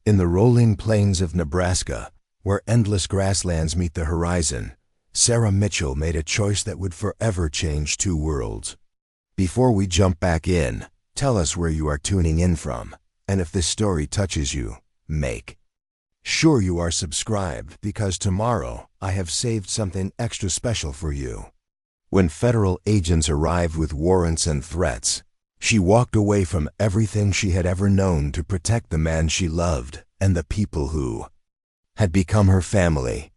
In the rolling plains of Nebraska, where endless grasslands meet the horizon, Sarah Mitchell made a choice that would forever change two worlds. Before we jump back in, tell us where you are tuning in from, and if this story touches you, make sure you are subscribed, because tomorrow I have saved something extra special for you. When federal agents arrived with warrants and threats, she walked away from everything she had ever known to protect the man she loved and the people who had become her family.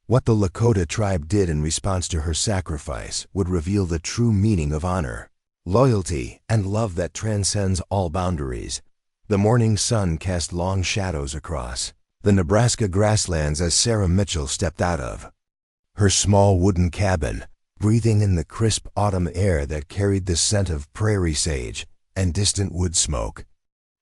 What the Lakota tribe did in response to her sacrifice would reveal the true meaning of honor, loyalty, and love that transcends all boundaries. The morning sun cast long shadows across the Nebraska grasslands as Sarah Mitchell stepped out of her small wooden cabin, breathing in the crisp autumn air that carried the scent of prairie sage and distant wood smoke.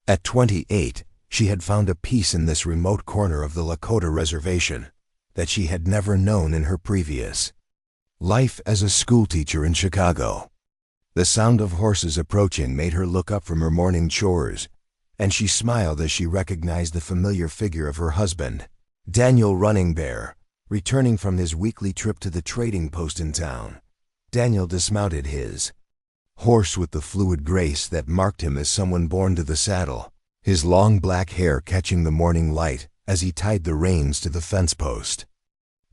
At 28, she had found a peace in this remote corner of the Lakota reservation that she had never known in her previous life as a schoolteacher in Chicago. The sound of horses approaching made her look up from her morning chores, and she smiled as she recognized the familiar figure of her husband, Daniel Running Bear, returning from his weekly trip to the trading post in town. Daniel dismounted his horse with the fluid grace that marked him as someone born to the saddle, his long black hair catching the morning light as he tied the reins to the fence post.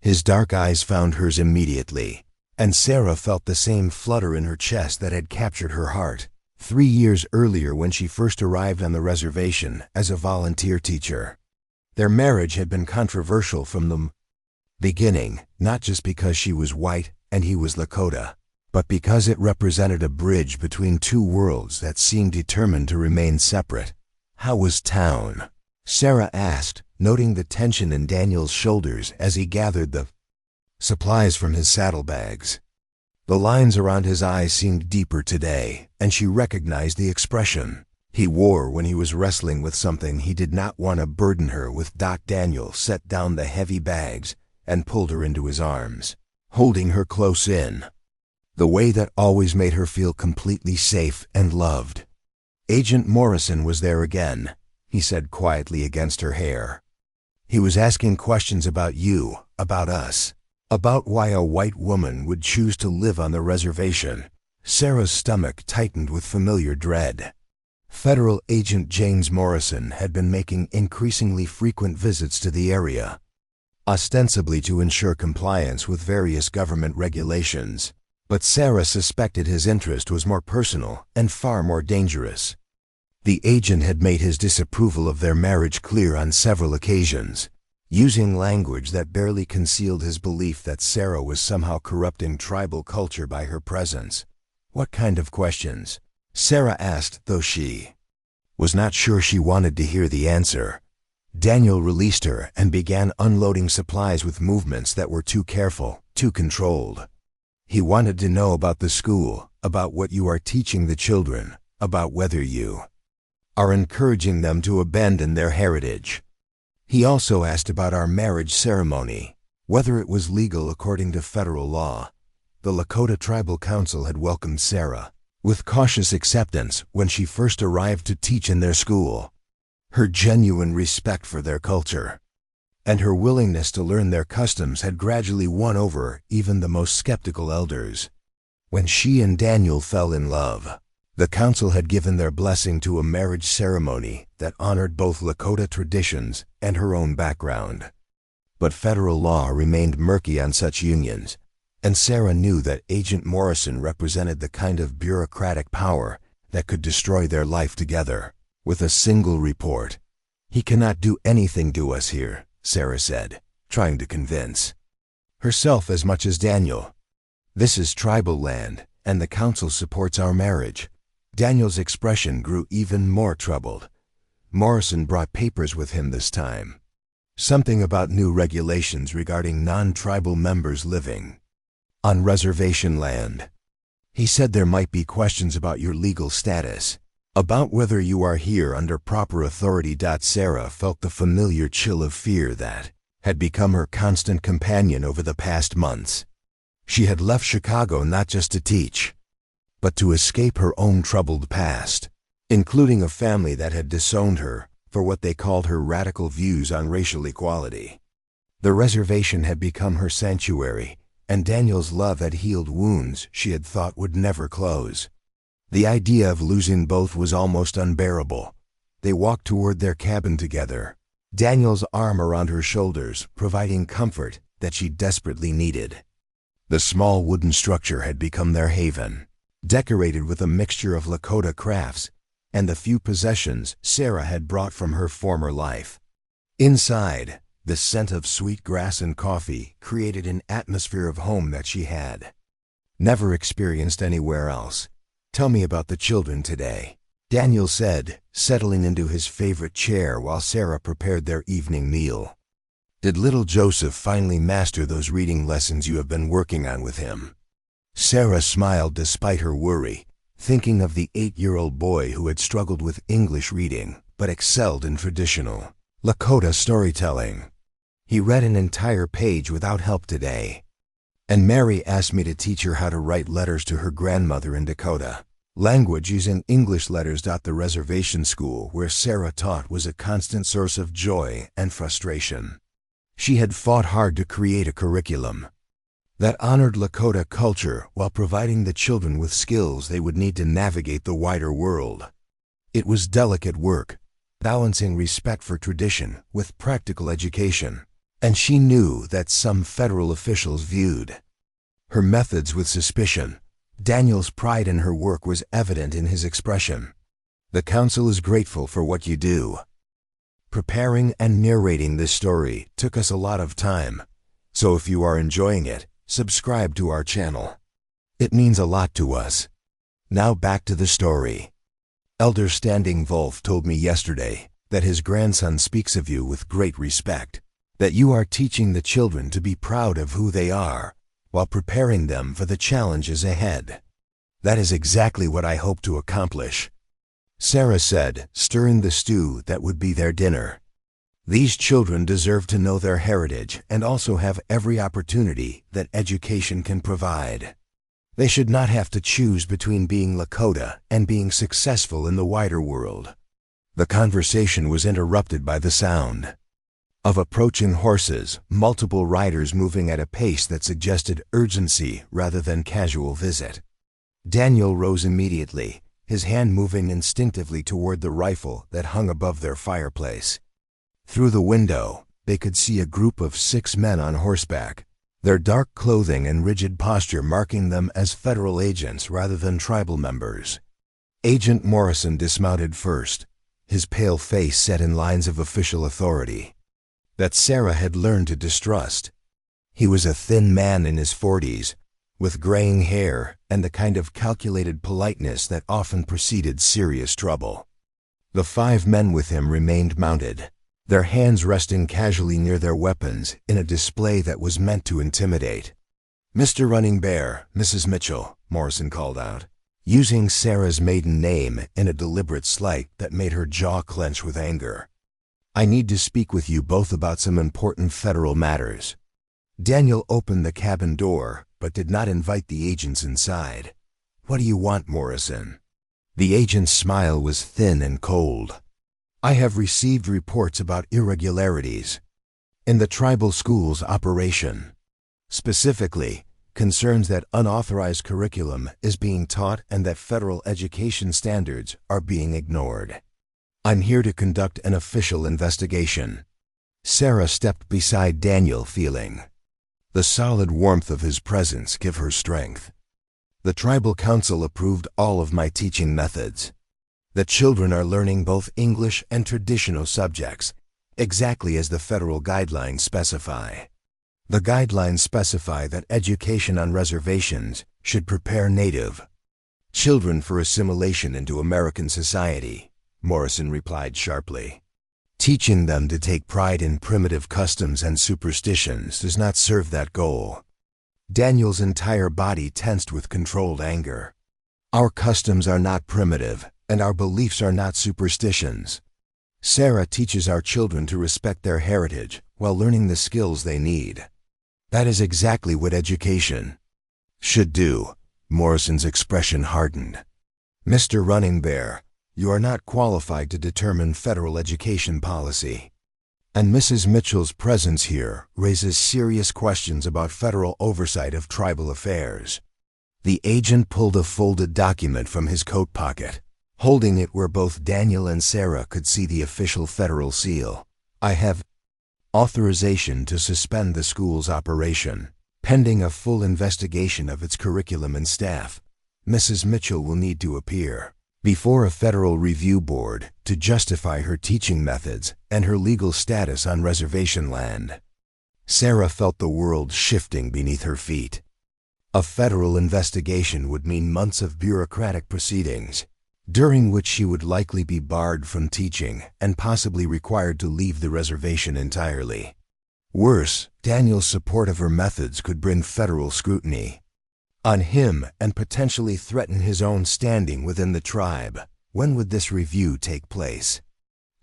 His dark eyes found hers immediately, and Sarah felt the same flutter in her chest that had captured her heart 3 years earlier when she first arrived on the reservation as a volunteer teacher. Their marriage had been controversial from the beginning, not just because she was white and he was Lakota, but because it represented a bridge between two worlds that seemed determined to remain separate. "How was town?" Sarah asked, noting the tension in Daniel's shoulders as he gathered the supplies from his saddlebags. The lines around his eyes seemed deeper today, and she recognized the expression he wore when he was wrestling with something he did not want to burden her with. Daniel set down the heavy bags and pulled her into his arms, holding her close in the way that always made her feel completely safe and loved. "Agent Morrison was there again," he said quietly against her hair. "He was asking questions about you, about us, about why a white woman would choose to live on the reservation." Sarah's stomach tightened with familiar dread. Federal Agent James Morrison had been making increasingly frequent visits to the area, ostensibly to ensure compliance with various government regulations. But Sarah suspected his interest was more personal and far more dangerous. The agent had made his disapproval of their marriage clear on several occasions, using language that barely concealed his belief that Sarah was somehow corrupting tribal culture by her presence. "What kind of questions?" Sarah asked, though she was not sure she wanted to hear the answer. Daniel released her and began unloading supplies with movements that were too careful, too controlled. "He wanted to know about the school, about what you are teaching the children, about whether you are encouraging them to abandon their heritage. He also asked about our marriage ceremony, whether it was legal according to federal law." The Lakota Tribal Council had welcomed Sarah with cautious acceptance when she first arrived to teach in their school. Her genuine respect for their culture and her willingness to learn their customs had gradually won over even the most skeptical elders. When she and Daniel fell in love, the council had given their blessing to a marriage ceremony that honored both Lakota traditions and her own background. But federal law remained murky on such unions, and Sarah knew that Agent Morrison represented the kind of bureaucratic power that could destroy their life together with a single report. "He cannot do anything to us here," Sarah said, trying to convince herself as much as Daniel. "This is tribal land, and the council supports our marriage." Daniel's expression grew even more troubled. Morrison brought papers with him this time. Something about new regulations regarding non-tribal members living on reservation land. He said there might be questions about your legal status, about whether you are here under proper authority. Sarah felt the familiar chill of fear that had become her constant companion over the past months. She had left Chicago not just to teach, but to escape her own troubled past, including a family that had disowned her for what they called her radical views on racial equality. The reservation had become her sanctuary, and Daniel's love had healed wounds she had thought would never close. The idea of losing both was almost unbearable. They walked toward their cabin together, Daniel's arm around her shoulders, providing comfort that she desperately needed. The small wooden structure had become their haven, decorated with a mixture of Lakota crafts and the few possessions Sarah had brought from her former life. Inside, the scent of sweet grass and coffee created an atmosphere of home that she had never experienced anywhere else. "Tell me about the children today," Daniel said, settling into his favorite chair while Sarah prepared their evening meal. "Did little Joseph finally master those reading lessons you have been working on with him?" Sarah smiled despite her worry, thinking of the 8-year-old boy who had struggled with English reading but excelled in traditional Lakota storytelling. "He read an entire page without help today. And Mary asked me to teach her how to write letters to her grandmother in Dakota language using English letters. The reservation school where Sarah taught was a constant source of joy and frustration. She had fought hard to create a curriculum that honored Lakota culture while providing the children with skills they would need to navigate the wider world. It was delicate work, balancing respect for tradition with practical education, and she knew that some federal officials viewed her methods with suspicion. Daniel's pride in her work was evident in his expression. "The council is grateful for what you do." Preparing and narrating this story took us a lot of time, so if you are enjoying it, subscribe to our channel. It means a lot to us. Now back to the story. Elder Standing Wolf told me yesterday that his grandson speaks of you with great respect, that you are teaching the children to be proud of who they are while preparing them for the challenges ahead. "That is exactly what I hope to accomplish," Sarah said, stirring the stew that would be their dinner. "These children deserve to know their heritage and also have every opportunity that education can provide. They should not have to choose between being Lakota and being successful in the wider world." The conversation was interrupted by the sound of approaching horses, multiple riders moving at a pace that suggested urgency rather than casual visit. Daniel rose immediately, his hand moving instinctively toward the rifle that hung above their fireplace. Through the window, they could see a group of 6 men on horseback, their dark clothing and rigid posture marking them as federal agents rather than tribal members. Agent Morrison dismounted first, his pale face set in lines of official authority that Sarah had learned to distrust. He was a thin man in his 40s, with graying hair and the kind of calculated politeness that often preceded serious trouble. The 5 men with him remained mounted, their hands resting casually near their weapons in a display that was meant to intimidate. "Mr. Running Bear, Mrs. Mitchell," Morrison called out, using Sarah's maiden name in a deliberate slight that made her jaw clench with anger. "I need to speak with you both about some important federal matters." Daniel opened the cabin door, but did not invite the agents inside. "What do you want, Morrison?" The agent's smile was thin and cold. "I have received reports about irregularities in the tribal school's operation. Specifically, concerns that unauthorized curriculum is being taught and that federal education standards are being ignored. I'm here to conduct an official investigation." Sarah stepped beside Daniel, feeling the solid warmth of his presence give her strength. "The tribal council approved all of my teaching methods. The children are learning both English and traditional subjects, exactly as the federal guidelines specify. The guidelines specify that education on reservations should prepare Native children for assimilation into American society," Morrison replied sharply. "Teaching them to take pride in primitive customs and superstitions does not serve that goal." Daniel's entire body tensed with controlled anger. "Our customs are not primitive, and our beliefs are not superstitions. Sarah teaches our children to respect their heritage while learning the skills they need. That is exactly what education should do." Morrison's expression hardened. "Mr. Running Bear, You are not qualified to determine federal education policy. And Mrs. Mitchell's presence here raises serious questions about federal oversight of tribal affairs. The agent pulled a folded document from his coat pocket, holding it where both Daniel and Sarah could see the official federal seal. I have authorization to suspend the school's operation, pending a full investigation of its curriculum and staff. Mrs. Mitchell will need to appear before a federal review board to justify her teaching methods and her legal status on reservation land. Sarah felt the world shifting beneath her feet. A federal investigation would mean months of bureaucratic proceedings, during which she would likely be barred from teaching and possibly required to leave the reservation entirely. Worse, Daniel's support of her methods could bring federal scrutiny on him and potentially threaten his own standing within the tribe. When would this review take place?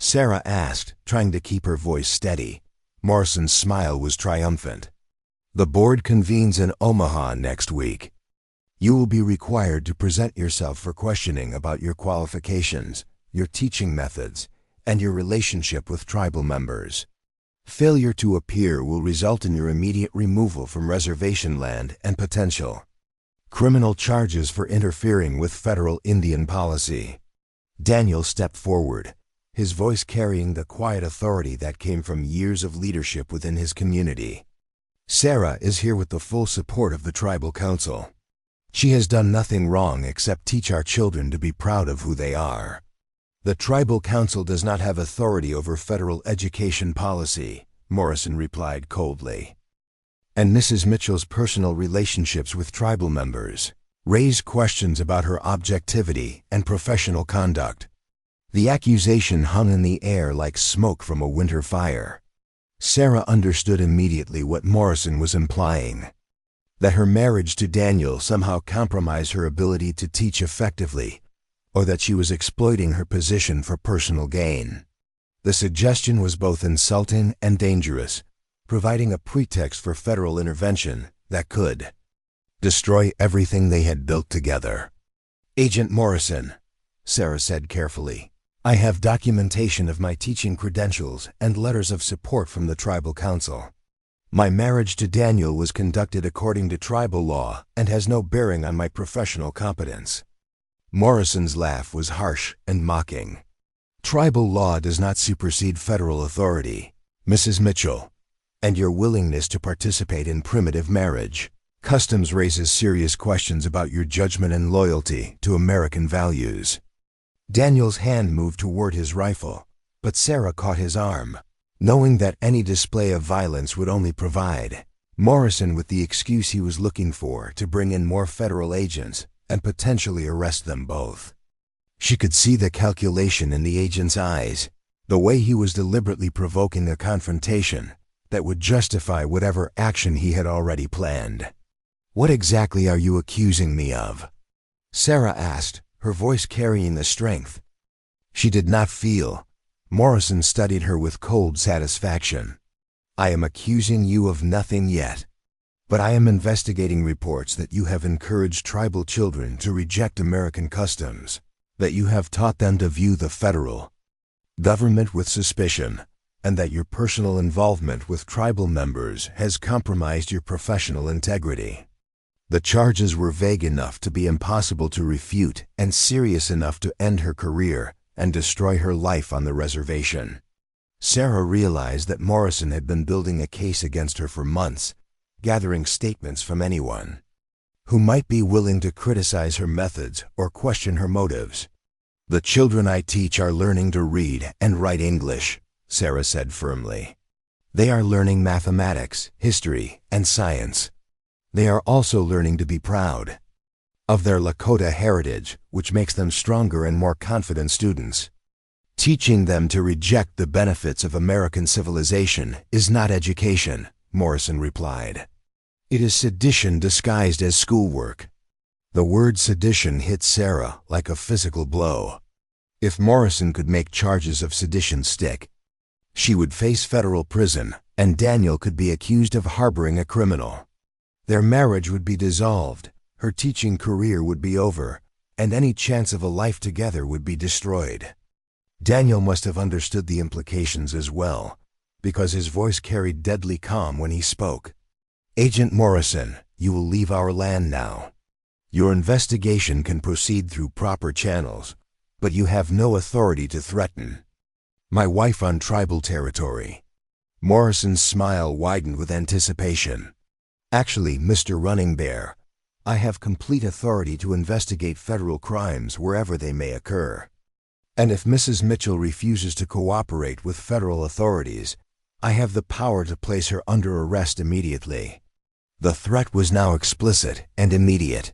Sarah asked, trying to keep her voice steady. Morrison's smile was triumphant. The board convenes in Omaha next week. You will be required to present yourself for questioning about your qualifications, your teaching methods, and your relationship with tribal members. Failure to appear will result in your immediate removal from reservation land and potential criminal charges for interfering with federal Indian policy. Daniel stepped forward, his voice carrying the quiet authority that came from years of leadership within his community. Sarah is here with the full support of the tribal council. She has done nothing wrong except teach our children to be proud of who they are. The tribal council does not have authority over federal education policy, Morrison replied coldly. And Mrs. Mitchell's personal relationships with tribal members raised questions about her objectivity and professional conduct. The accusation hung in the air like smoke from a winter fire. Sarah understood immediately what Morrison was implying, that her marriage to Daniel somehow compromised her ability to teach effectively, or that she was exploiting her position for personal gain. The suggestion was both insulting and dangerous, providing a pretext for federal intervention that could destroy everything they had built together. Agent Morrison, Sarah said carefully, I have documentation of my teaching credentials and letters of support from the tribal council. My marriage to Daniel was conducted according to tribal law and has no bearing on my professional competence. Morrison's laugh was harsh and mocking. Tribal law does not supersede federal authority, Mrs. Mitchell, and your willingness to participate in primitive marriage customs raises serious questions about your judgment and loyalty to American values. Daniel's hand moved toward his rifle, but Sarah caught his arm, knowing that any display of violence would only provide Morrison with the excuse he was looking for to bring in more federal agents and potentially arrest them both. She could see the calculation in the agent's eyes, the way he was deliberately provoking a confrontation that would justify whatever action he had already planned. What exactly are you accusing me of? Sarah asked, her voice carrying the strength she did not feel. Morrison studied her with cold satisfaction. I am accusing you of nothing yet, but I am investigating reports that you have encouraged tribal children to reject American customs, that you have taught them to view the federal government with suspicion, and that your personal involvement with tribal members has compromised your professional integrity. The charges were vague enough to be impossible to refute and serious enough to end her career and destroy her life on the reservation. Sarah realized that Morrison had been building a case against her for months, gathering statements from anyone who might be willing to criticize her methods or question her motives. The children I teach are learning to read and write English, Sarah said firmly. They are learning mathematics, history, and science. They are also learning to be proud of their Lakota heritage, which makes them stronger and more confident students. Teaching them to reject the benefits of American civilization is not education, Morrison replied. It is sedition disguised as schoolwork. The word sedition hit Sarah like a physical blow. If Morrison could make charges of sedition stick, she would face federal prison, and Daniel could be accused of harboring a criminal. Their marriage would be dissolved, her teaching career would be over, and any chance of a life together would be destroyed. Daniel must have understood the implications as well, because his voice carried deadly calm when he spoke. "Agent Morrison, you will leave our land now. Your investigation can proceed through proper channels, but you have no authority to threaten my wife on tribal territory." Morrison's smile widened with anticipation. "Actually, Mr. Running Bear, I have complete authority to investigate federal crimes wherever they may occur. And if Mrs. Mitchell refuses to cooperate with federal authorities, I have the power to place her under arrest immediately." The threat was now explicit and immediate.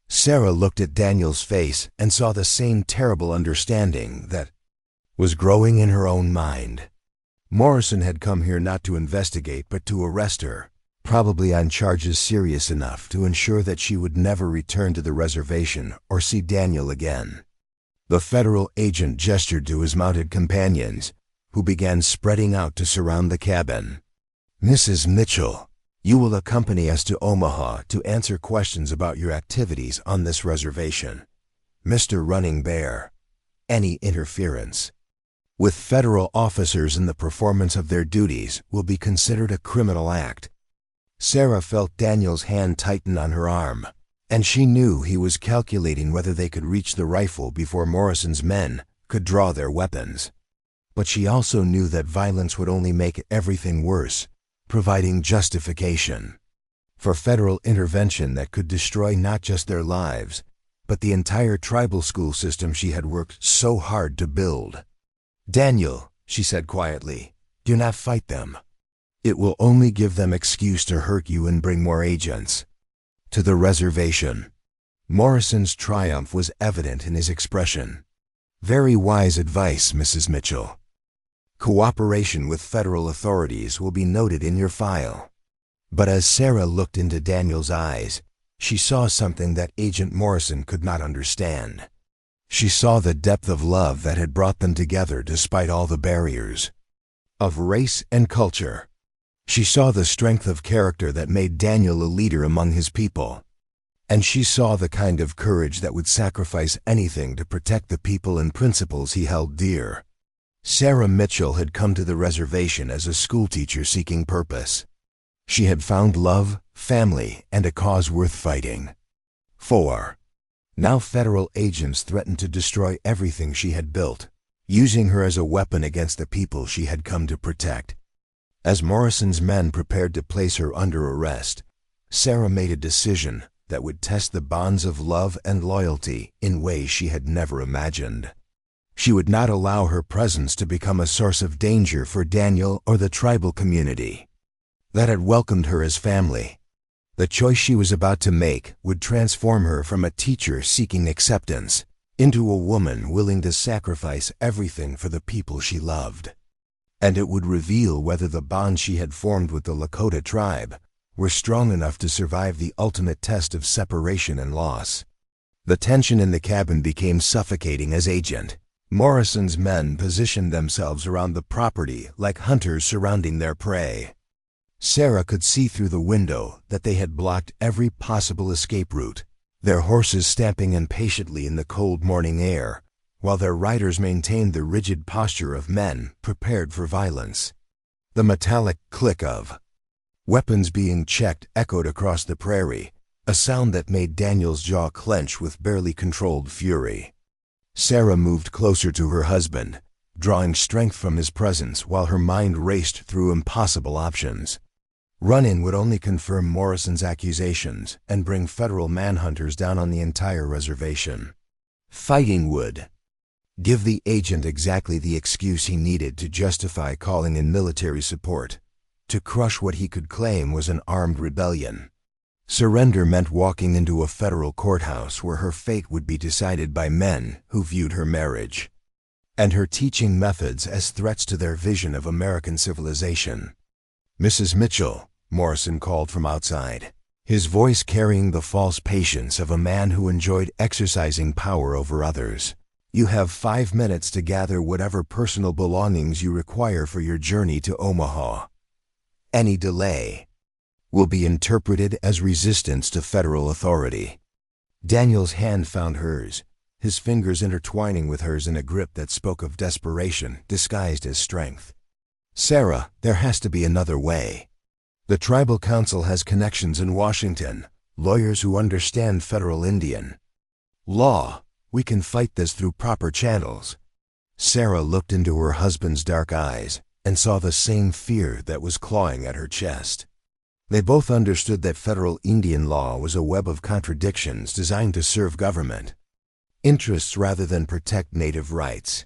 Sarah looked at Daniel's face and saw the same terrible understanding that was growing in her own mind. Morrison had come here not to investigate but to arrest her, probably on charges serious enough to ensure that she would never return to the reservation or see Daniel again. The federal agent gestured to his mounted companions, who began spreading out to surround the cabin. "Mrs. Mitchell, you will accompany us to Omaha to answer questions about your activities on this reservation. Mr. Running Bear, any interference with federal officers in the performance of their duties will be considered a criminal act." Sarah felt Daniel's hand tighten on her arm, and she knew he was calculating whether they could reach the rifle before Morrison's men could draw their weapons. But she also knew that violence would only make everything worse, providing justification for federal intervention that could destroy not just their lives, but the entire tribal school system she had worked so hard to build. "Daniel," she said quietly, "do not fight them. It will only give them excuse to hurt you and bring more agents to the reservation." Morrison's triumph was evident in his expression. "Very wise advice, Mrs. Mitchell. Cooperation with federal authorities will be noted in your file." But as Sarah looked into Daniel's eyes, she saw something that Agent Morrison could not understand. She saw the depth of love that had brought them together despite all the barriers of race and culture. She saw the strength of character that made Daniel a leader among his people. And she saw the kind of courage that would sacrifice anything to protect the people and principles he held dear. Sarah Mitchell had come to the reservation as a schoolteacher seeking purpose. She had found love, family, and a cause worth fighting for. Now federal agents threatened to destroy everything she had built, using her as a weapon against the people she had come to protect. As Morrison's men prepared to place her under arrest, Sarah made a decision that would test the bonds of love and loyalty in ways she had never imagined. She would not allow her presence to become a source of danger for Daniel or the tribal community that had welcomed her as family. The choice she was about to make would transform her from a teacher seeking acceptance into a woman willing to sacrifice everything for the people she loved. And it would reveal whether the bonds she had formed with the Lakota tribe were strong enough to survive the ultimate test of separation and loss. The tension in the cabin became suffocating as Agent Morrison's men positioned themselves around the property like hunters surrounding their prey. Sarah could see through the window that they had blocked every possible escape route, their horses stamping impatiently in the cold morning air, while their riders maintained the rigid posture of men prepared for violence. The metallic click of weapons being checked echoed across the prairie, a sound that made Daniel's jaw clench with barely controlled fury. Sarah moved closer to her husband, drawing strength from his presence while her mind raced through impossible options. Run-in would only confirm Morrison's accusations and bring federal manhunters down on the entire reservation. Fighting would give the agent exactly the excuse he needed to justify calling in military support, to crush what he could claim was an armed rebellion. Surrender meant walking into a federal courthouse where her fate would be decided by men who viewed her marriage and her teaching methods as threats to their vision of American civilization. "Mrs. Mitchell," Morrison called from outside, his voice carrying the false patience of a man who enjoyed exercising power over others. "You have 5 minutes to gather whatever personal belongings you require for your journey to Omaha. Any delay will be interpreted as resistance to federal authority." Daniel's hand found hers, his fingers intertwining with hers in a grip that spoke of desperation disguised as strength. "Sarah, there has to be another way. The tribal council has connections in Washington, lawyers who understand federal Indian law. We can fight this through proper channels." Sarah looked into her husband's dark eyes and saw the same fear that was clawing at her chest. They both understood that federal Indian law was a web of contradictions designed to serve government interests rather than protect native rights.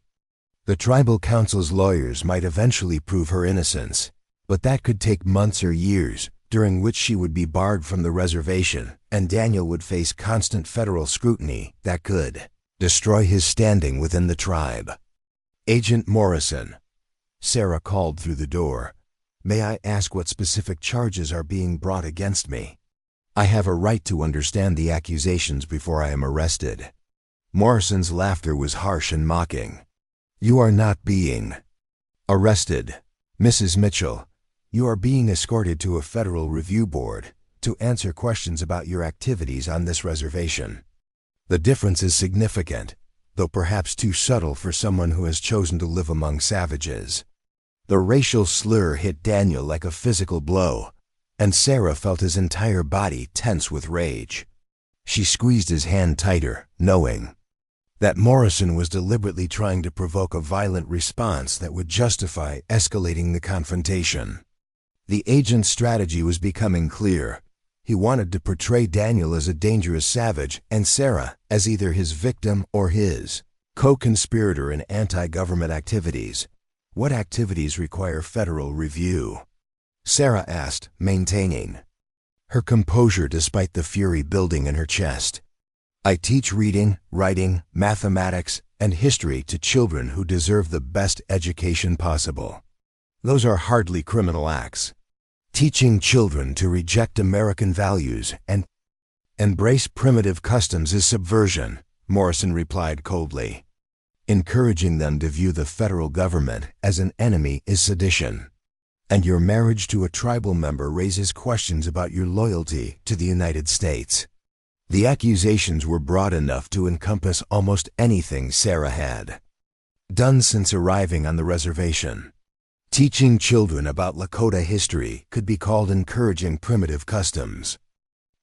The tribal council's lawyers might eventually prove her innocence, but that could take months or years, during which she would be barred from the reservation, and Daniel would face constant federal scrutiny that could destroy his standing within the tribe. "Agent Morrison," Sarah called through the door, "may I ask what specific charges are being brought against me? I have a right to understand the accusations before I am arrested." Morrison's laughter was harsh and mocking. "You are not being arrested, Mrs. Mitchell. You are being escorted to a federal review board to answer questions about your activities on this reservation. The difference is significant, though perhaps too subtle for someone who has chosen to live among savages." The racial slur hit Daniel like a physical blow, and Sarah felt his entire body tense with rage. She squeezed his hand tighter, knowing that Morrison was deliberately trying to provoke a violent response that would justify escalating the confrontation. The agent's strategy was becoming clear. He wanted to portray Daniel as a dangerous savage and Sarah as either his victim or his co-conspirator in anti-government activities. "What activities require federal review?" Sarah asked, maintaining her composure despite the fury building in her chest. "I teach reading, writing, mathematics, and history to children who deserve the best education possible. Those are hardly criminal acts. Teaching children to reject American values and embrace primitive customs is subversion," Morrison replied coldly. "Encouraging them to view the federal government as an enemy is sedition. And your marriage to a tribal member raises questions about your loyalty to the United States." The accusations were broad enough to encompass almost anything Sarah had done since arriving on the reservation. Teaching children about Lakota history could be called encouraging primitive customs.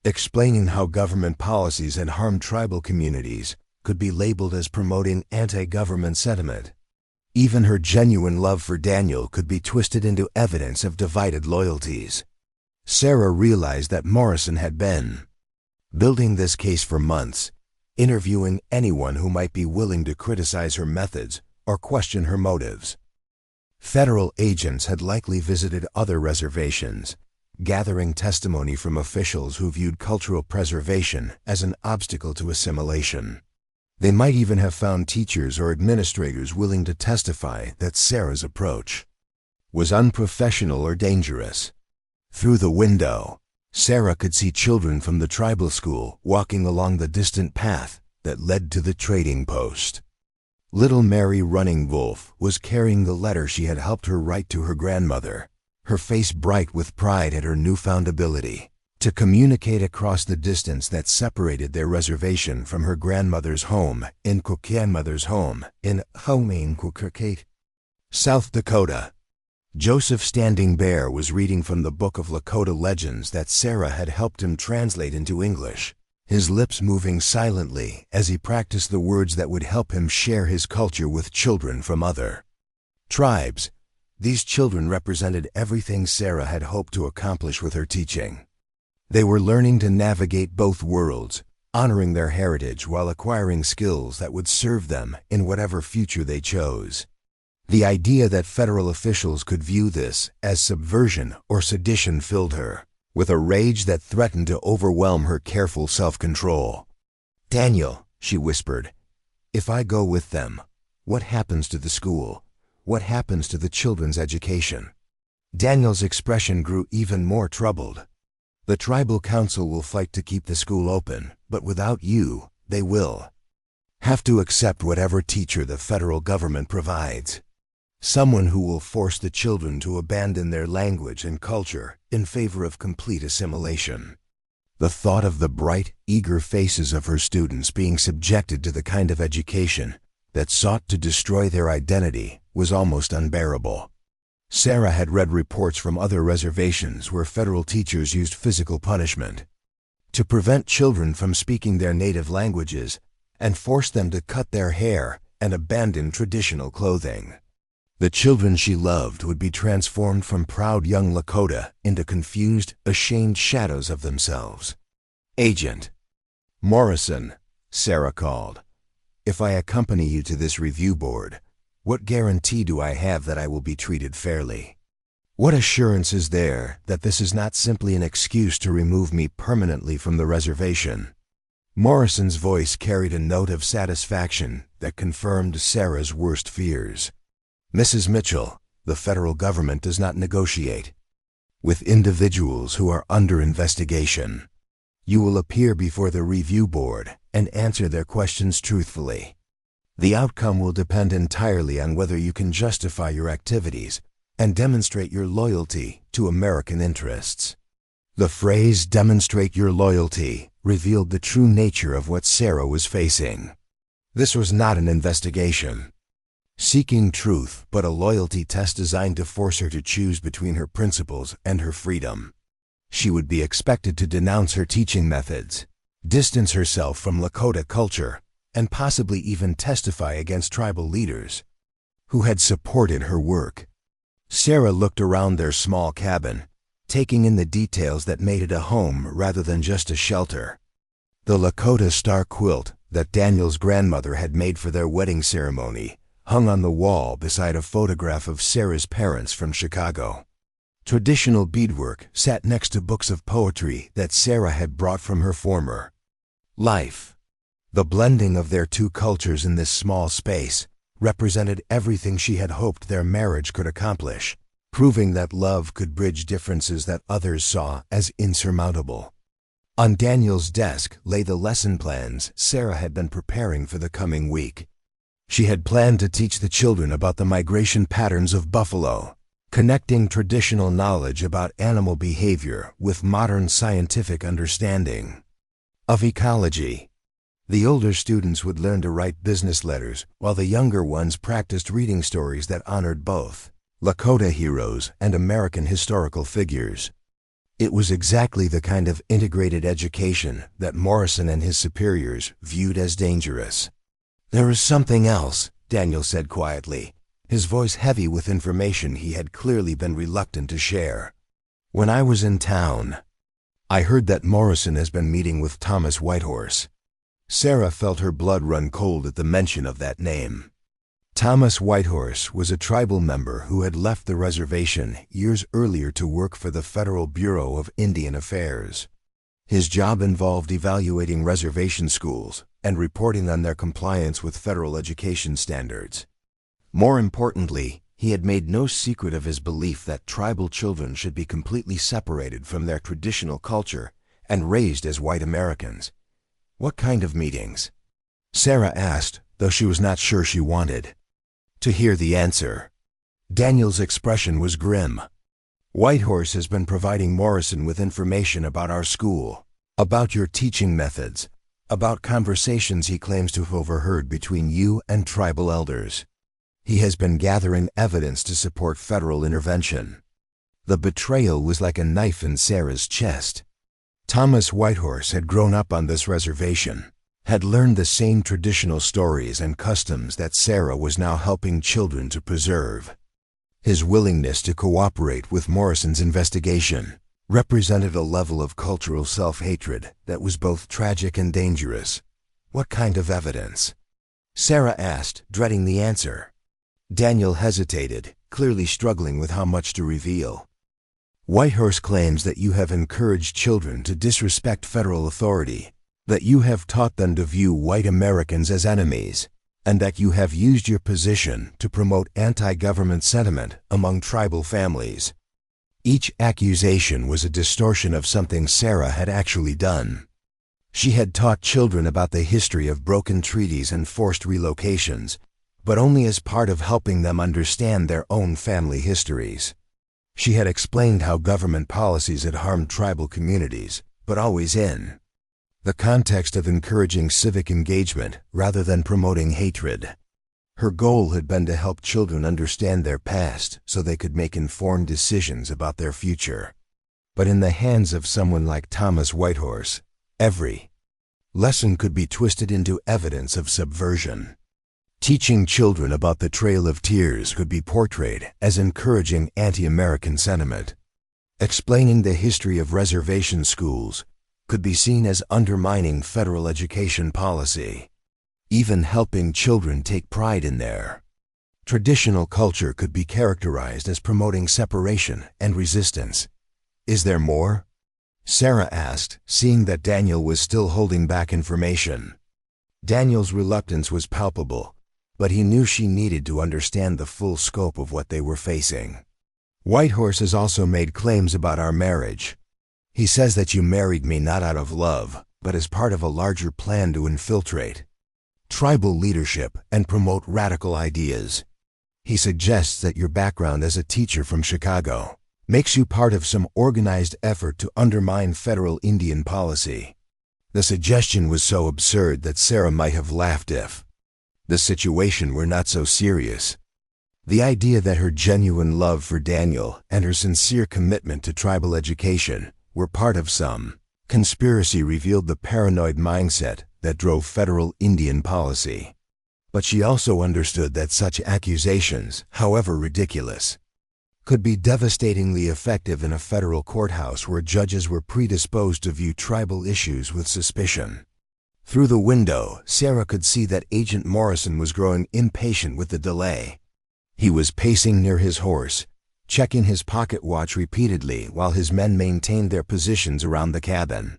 Explaining how government policies had harmed tribal communities could be labeled as promoting anti-government sentiment. Even her genuine love for Daniel could be twisted into evidence of divided loyalties. Sarah realized that Morrison had been building this case for months, interviewing anyone who might be willing to criticize her methods or question her motives. Federal agents had likely visited other reservations, gathering testimony from officials who viewed cultural preservation as an obstacle to assimilation. They might even have found teachers or administrators willing to testify that Sarah's approach was unprofessional or dangerous. Through the window, Sarah could see children from the tribal school walking along the distant path that led to the trading post. Little Mary Running Wolf was carrying the letter she had helped her write to her grandmother, her face bright with pride at her newfound ability to communicate across the distance that separated their reservation from her grandmother's home in South Dakota. Joseph Standing Bear was reading from the book of Lakota legends that Sarah had helped him translate into English, his lips moving silently as he practiced the words that would help him share his culture with children from other tribes. These children represented everything Sarah had hoped to accomplish with her teaching. They were learning to navigate both worlds, honoring their heritage while acquiring skills that would serve them in whatever future they chose. The idea that federal officials could view this as subversion or sedition filled her with a rage that threatened to overwhelm her careful self-control. "Daniel," she whispered, "if I go with them, what happens to the school? What happens to the children's education?" Daniel's expression grew even more troubled. "The tribal council will fight to keep the school open, but without you, they will have to accept whatever teacher the federal government provides. Someone who will force the children to abandon their language and culture in favor of complete assimilation." The thought of the bright, eager faces of her students being subjected to the kind of education that sought to destroy their identity was almost unbearable. Sarah had read reports from other reservations where federal teachers used physical punishment to prevent children from speaking their native languages and force them to cut their hair and abandon traditional clothing. The children she loved would be transformed from proud young Lakota into confused, ashamed shadows of themselves. "Agent Morrison," Sarah called. "If I accompany you to this review board, what guarantee do I have that I will be treated fairly? What assurance is there that this is not simply an excuse to remove me permanently from the reservation?" Morrison's voice carried a note of satisfaction that confirmed Sarah's worst fears. "Mrs. Mitchell, the federal government does not negotiate with individuals who are under investigation. You will appear before the review board and answer their questions truthfully. The outcome will depend entirely on whether you can justify your activities and demonstrate your loyalty to American interests." The phrase "demonstrate your loyalty" revealed the true nature of what Sarah was facing. This was not an investigation seeking truth, but a loyalty test designed to force her to choose between her principles and her freedom. She would be expected to denounce her teaching methods, distance herself from Lakota culture, and possibly even testify against tribal leaders who had supported her work. Sarah looked around their small cabin, taking in the details that made it a home rather than just a shelter. The Lakota star quilt that Daniel's grandmother had made for their wedding ceremony hung on the wall beside a photograph of Sarah's parents from Chicago. Traditional beadwork sat next to books of poetry that Sarah had brought from her former life. The blending of their two cultures in this small space represented everything she had hoped their marriage could accomplish, proving that love could bridge differences that others saw as insurmountable. On Daniel's desk lay the lesson plans Sarah had been preparing for the coming week. She had planned to teach the children about the migration patterns of buffalo, connecting traditional knowledge about animal behavior with modern scientific understanding of ecology. The older students would learn to write business letters, while the younger ones practiced reading stories that honored both Lakota heroes and American historical figures. It was exactly the kind of integrated education that Morrison and his superiors viewed as dangerous. "There is something else," Daniel said quietly, his voice heavy with information he had clearly been reluctant to share. "When I was in town, I heard that Morrison has been meeting with Thomas Whitehorse." Sarah felt her blood run cold at the mention of that name. Thomas Whitehorse was a tribal member who had left the reservation years earlier to work for the Federal Bureau of Indian Affairs. His job involved evaluating reservation schools and reporting on their compliance with federal education standards. More importantly, he had made no secret of his belief that tribal children should be completely separated from their traditional culture and raised as white Americans. "What kind of meetings?" Sarah asked, though she was not sure she wanted to hear the answer. Daniel's expression was grim. "Whitehorse has been providing Morrison with information about our school, about your teaching methods, about conversations he claims to have overheard between you and tribal elders. He has been gathering evidence to support federal intervention." The betrayal was like a knife in Sarah's chest. Thomas Whitehorse had grown up on this reservation, had learned the same traditional stories and customs that Sarah was now helping children to preserve. His willingness to cooperate with Morrison's investigation represented a level of cultural self-hatred that was both tragic and dangerous. "What kind of evidence?" Sarah asked, dreading the answer. Daniel hesitated, clearly struggling with how much to reveal. "Whitehorse claims that you have encouraged children to disrespect federal authority, that you have taught them to view white Americans as enemies, and that you have used your position to promote anti-government sentiment among tribal families." Each accusation was a distortion of something Sarah had actually done. She had taught children about the history of broken treaties and forced relocations, but only as part of helping them understand their own family histories. She had explained how government policies had harmed tribal communities, but always in the context of encouraging civic engagement rather than promoting hatred. Her goal had been to help children understand their past so they could make informed decisions about their future. But in the hands of someone like Thomas Whitehorse, every lesson could be twisted into evidence of subversion. Teaching children about the Trail of Tears could be portrayed as encouraging anti-American sentiment. Explaining the history of reservation schools could be seen as undermining federal education policy. Even helping children take pride in their traditional culture could be characterized as promoting separation and resistance. Is there more? Sarah asked, seeing that Daniel was still holding back information. Daniel's reluctance was palpable, but he knew she needed to understand the full scope of what they were facing. Whitehorse has also made claims about our marriage. He says that you married me not out of love, but as part of a larger plan to infiltrate tribal leadership and promote radical ideas. He suggests that your background as a teacher from Chicago makes you part of some organized effort to undermine federal Indian policy. The suggestion was so absurd that Sarah might have laughed if the situation were not so serious. The idea that her genuine love for Daniel and her sincere commitment to tribal education were part of some conspiracy revealed the paranoid mindset that drove federal Indian policy. But she also understood that such accusations, however ridiculous, could be devastatingly effective in a federal courthouse where judges were predisposed to view tribal issues with suspicion. Through the window, Sarah could see that Agent Morrison was growing impatient with the delay. He was pacing near his horse, checking his pocket watch repeatedly while his men maintained their positions around the cabin.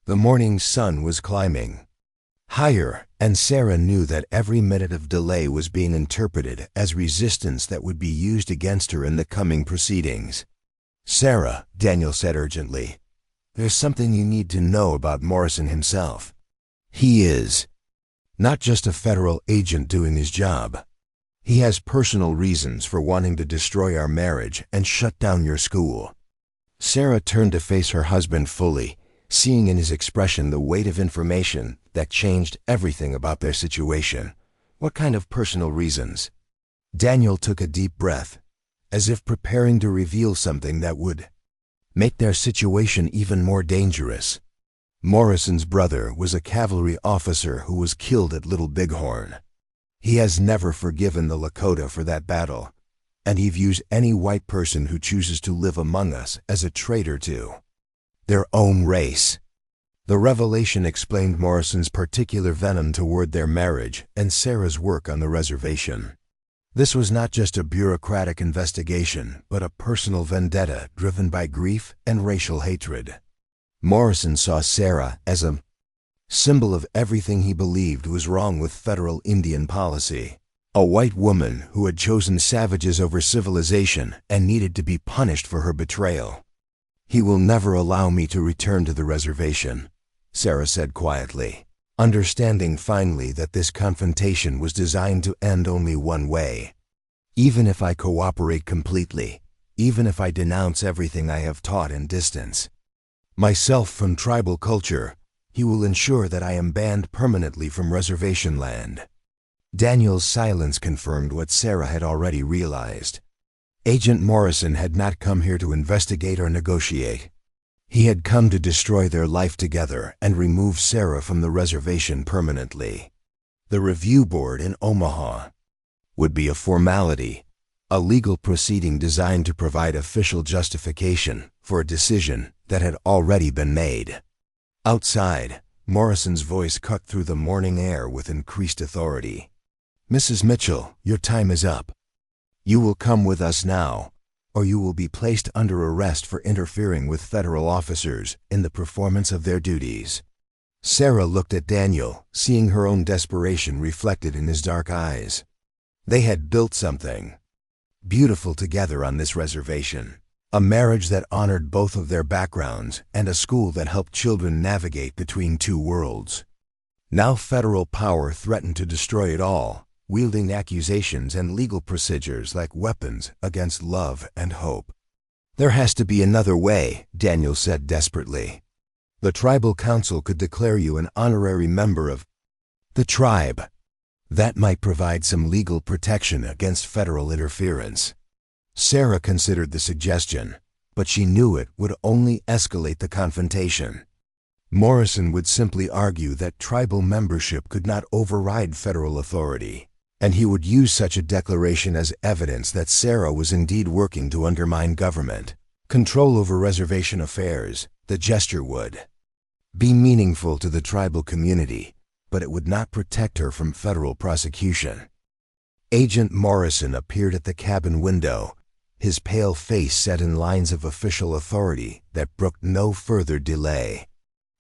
The morning sun was climbing higher, and Sarah knew that every minute of delay was being interpreted as resistance that would be used against her in the coming proceedings. "Sarah," Daniel said urgently, "there's something you need to know about Morrison himself. He is not just a federal agent doing his job. He has personal reasons for wanting to destroy our marriage and shut down your school." Sarah turned to face her husband fully, seeing in his expression the weight of information that changed everything about their situation. "What kind of personal reasons?" Daniel took a deep breath, as if preparing to reveal something that would make their situation even more dangerous. Morrison's brother was a cavalry officer who was killed at Little Bighorn. He has never forgiven the Lakota for that battle, and he views any white person who chooses to live among us as a traitor to their own race. The revelation explained Morrison's particular venom toward their marriage and Sarah's work on the reservation. This was not just a bureaucratic investigation, but a personal vendetta driven by grief and racial hatred. Morrison saw Sarah as a symbol of everything he believed was wrong with federal Indian policy. A white woman who had chosen savages over civilization and needed to be punished for her betrayal. "He will never allow me to return to the reservation," Sarah said quietly, understanding finally that this confrontation was designed to end only one way. "Even if I cooperate completely, even if I denounce everything I have taught and distance myself from tribal culture, he will ensure that I am banned permanently from reservation land." Daniel's silence confirmed what Sarah had already realized. Agent Morrison had not come here to investigate or negotiate. He had come to destroy their life together and remove Sarah from the reservation permanently. The review board in Omaha would be a formality, a legal proceeding designed to provide official justification for a decision that had already been made. Outside, Morrison's voice cut through the morning air with increased authority. "Mrs. Mitchell, your time is up. You will come with us now, or you will be placed under arrest for interfering with federal officers in the performance of their duties." Sarah looked at Daniel, seeing her own desperation reflected in his dark eyes. They had built something beautiful together on this reservation, a marriage that honored both of their backgrounds and a school that helped children navigate between two worlds. Now federal power threatened to destroy it all, wielding accusations and legal procedures like weapons against love and hope. "There has to be another way," Daniel said desperately. The tribal council could declare you an honorary member of the tribe. That might provide some legal protection against federal interference. Sarah considered the suggestion, but she knew it would only escalate the confrontation. Morrison would simply argue that tribal membership could not override federal authority, and he would use such a declaration as evidence that Sarah was indeed working to undermine government control over reservation affairs. The gesture would be meaningful to the tribal community, but it would not protect her from federal prosecution. Agent Morrison appeared at the cabin window, his pale face set in lines of official authority that brooked no further delay.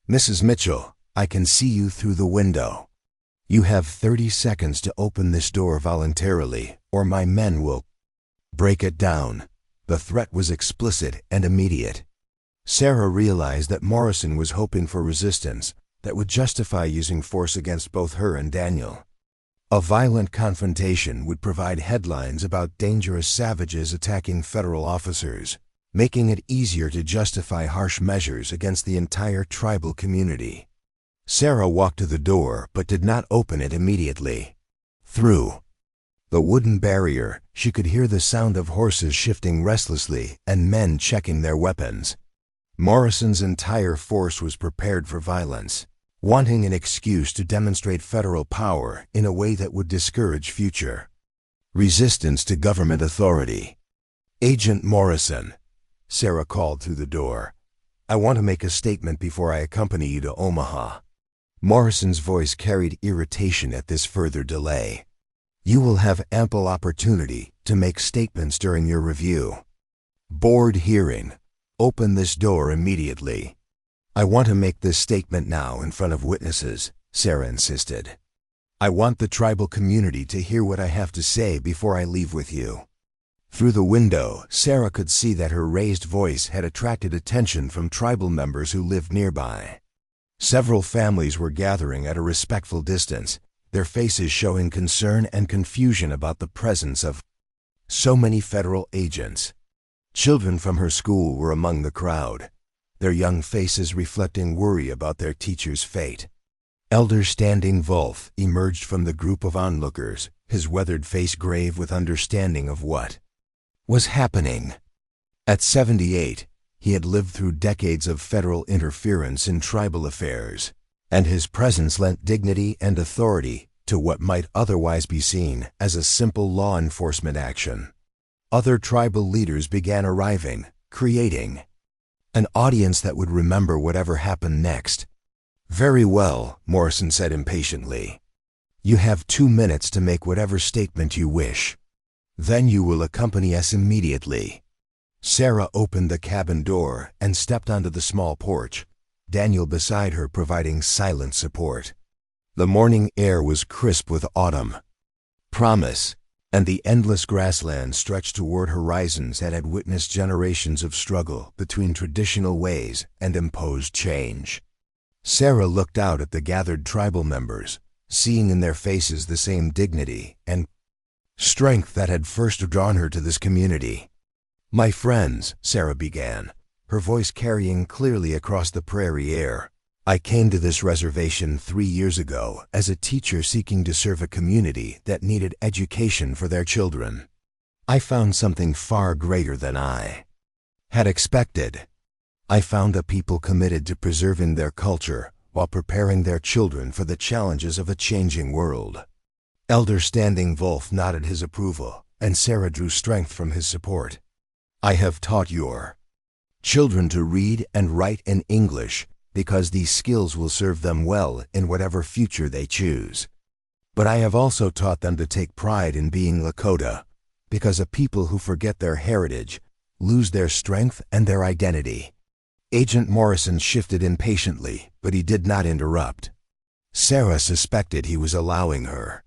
"Mrs. Mitchell, I can see you through the window. You have 30 seconds to open this door voluntarily, or my men will break it down." The threat was explicit and immediate. Sarah realized that Morrison was hoping for resistance that would justify using force against both her and Daniel. A violent confrontation would provide headlines about dangerous savages attacking federal officers, making it easier to justify harsh measures against the entire tribal community. Sarah walked to the door but did not open it immediately. Through the wooden barrier, she could hear the sound of horses shifting restlessly and men checking their weapons. Morrison's entire force was prepared for violence, wanting an excuse to demonstrate federal power in a way that would discourage future resistance to government authority. "Agent Morrison," Sarah called through the door, "I want to make a statement before I accompany you to Omaha." Morrison's voice carried irritation at this further delay. "You will have ample opportunity to make statements during your review. Board hearing. Open this door immediately." "I want to make this statement now in front of witnesses," Sarah insisted. "I want the tribal community to hear what I have to say before I leave with you." Through the window, Sarah could see that her raised voice had attracted attention from tribal members who lived nearby. Several families were gathering at a respectful distance, their faces showing concern and confusion about the presence of so many federal agents. Children from her school were among the crowd, their young faces reflecting worry about their teacher's fate. Elder Standing Wolf emerged from the group of onlookers, his weathered face grave with understanding of what was happening. At 78, he had lived through decades of federal interference in tribal affairs, and his presence lent dignity and authority to what might otherwise be seen as a simple law enforcement action. Other tribal leaders began arriving, creating an audience that would remember whatever happened next. "Very well," Morrison said impatiently. "You have 2 minutes to make whatever statement you wish. Then you will accompany us immediately." Sarah opened the cabin door and stepped onto the small porch, Daniel beside her providing silent support. The morning air was crisp with autumn promise, and the endless grasslands stretched toward horizons that had witnessed generations of struggle between traditional ways and imposed change. Sarah looked out at the gathered tribal members, seeing in their faces the same dignity and strength that had first drawn her to this community. "My friends," Sarah began, her voice carrying clearly across the prairie air, "I came to this reservation 3 years ago as a teacher seeking to serve a community that needed education for their children. I found something far greater than I had expected. I found a people committed to preserving their culture while preparing their children for the challenges of a changing world." Elder Standing Wolf nodded his approval, and Sarah drew strength from his support. "I have taught your children to read and write in English because these skills will serve them well in whatever future they choose. But I have also taught them to take pride in being Lakota, because a people who forget their heritage lose their strength and their identity." Agent Morrison shifted impatiently, but he did not interrupt. Sarah suspected he was allowing her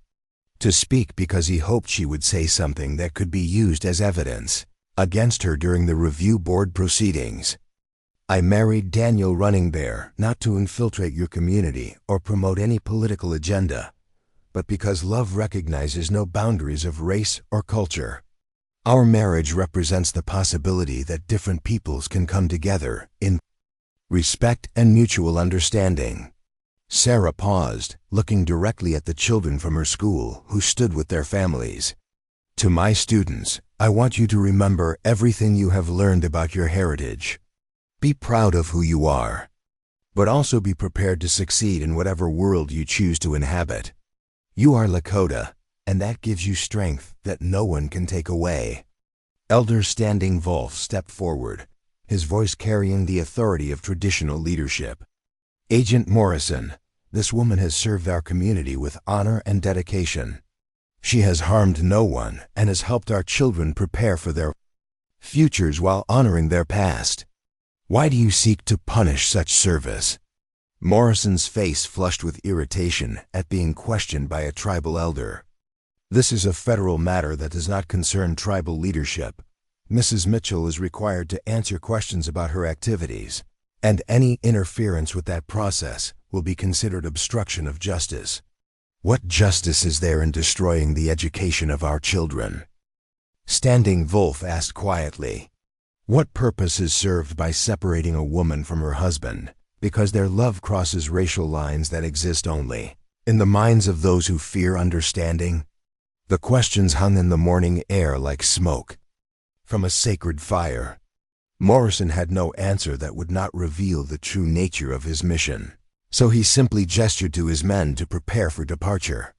to speak because he hoped she would say something that could be used as evidence against her during the review board proceedings. "I married Daniel Running Bear not to infiltrate your community or promote any political agenda, but because love recognizes no boundaries of race or culture. Our marriage represents the possibility that different peoples can come together in respect, and mutual understanding. Sarah paused, looking directly at the children from her school who stood with their families. To my students, I want you to remember everything you have learned about your heritage. Be proud of who you are, but also be prepared to succeed in whatever world you choose to inhabit. You are Lakota, and that gives you strength that no one can take away. Elder Standing Wolf stepped forward, his voice carrying the authority of traditional leadership. Agent Morrison, this woman has served our community with honor and dedication. She has harmed no one and has helped our children prepare for their futures while honoring their past. Why do you seek to punish such service? Morrison's face flushed with irritation at being questioned by a tribal elder. This is a federal matter that does not concern tribal leadership. Mrs. Mitchell is required to answer questions about her activities, and any interference with that process will be considered obstruction of justice. What justice is there in destroying the education of our children? Standing Wolf asked quietly. What purpose is served by separating a woman from her husband because their love crosses racial lines that exist only in the minds of those who fear understanding? The questions hung in the morning air like smoke from a sacred fire. Morrison had no answer that would not reveal the true nature of his mission, so he simply gestured to his men to prepare for departure.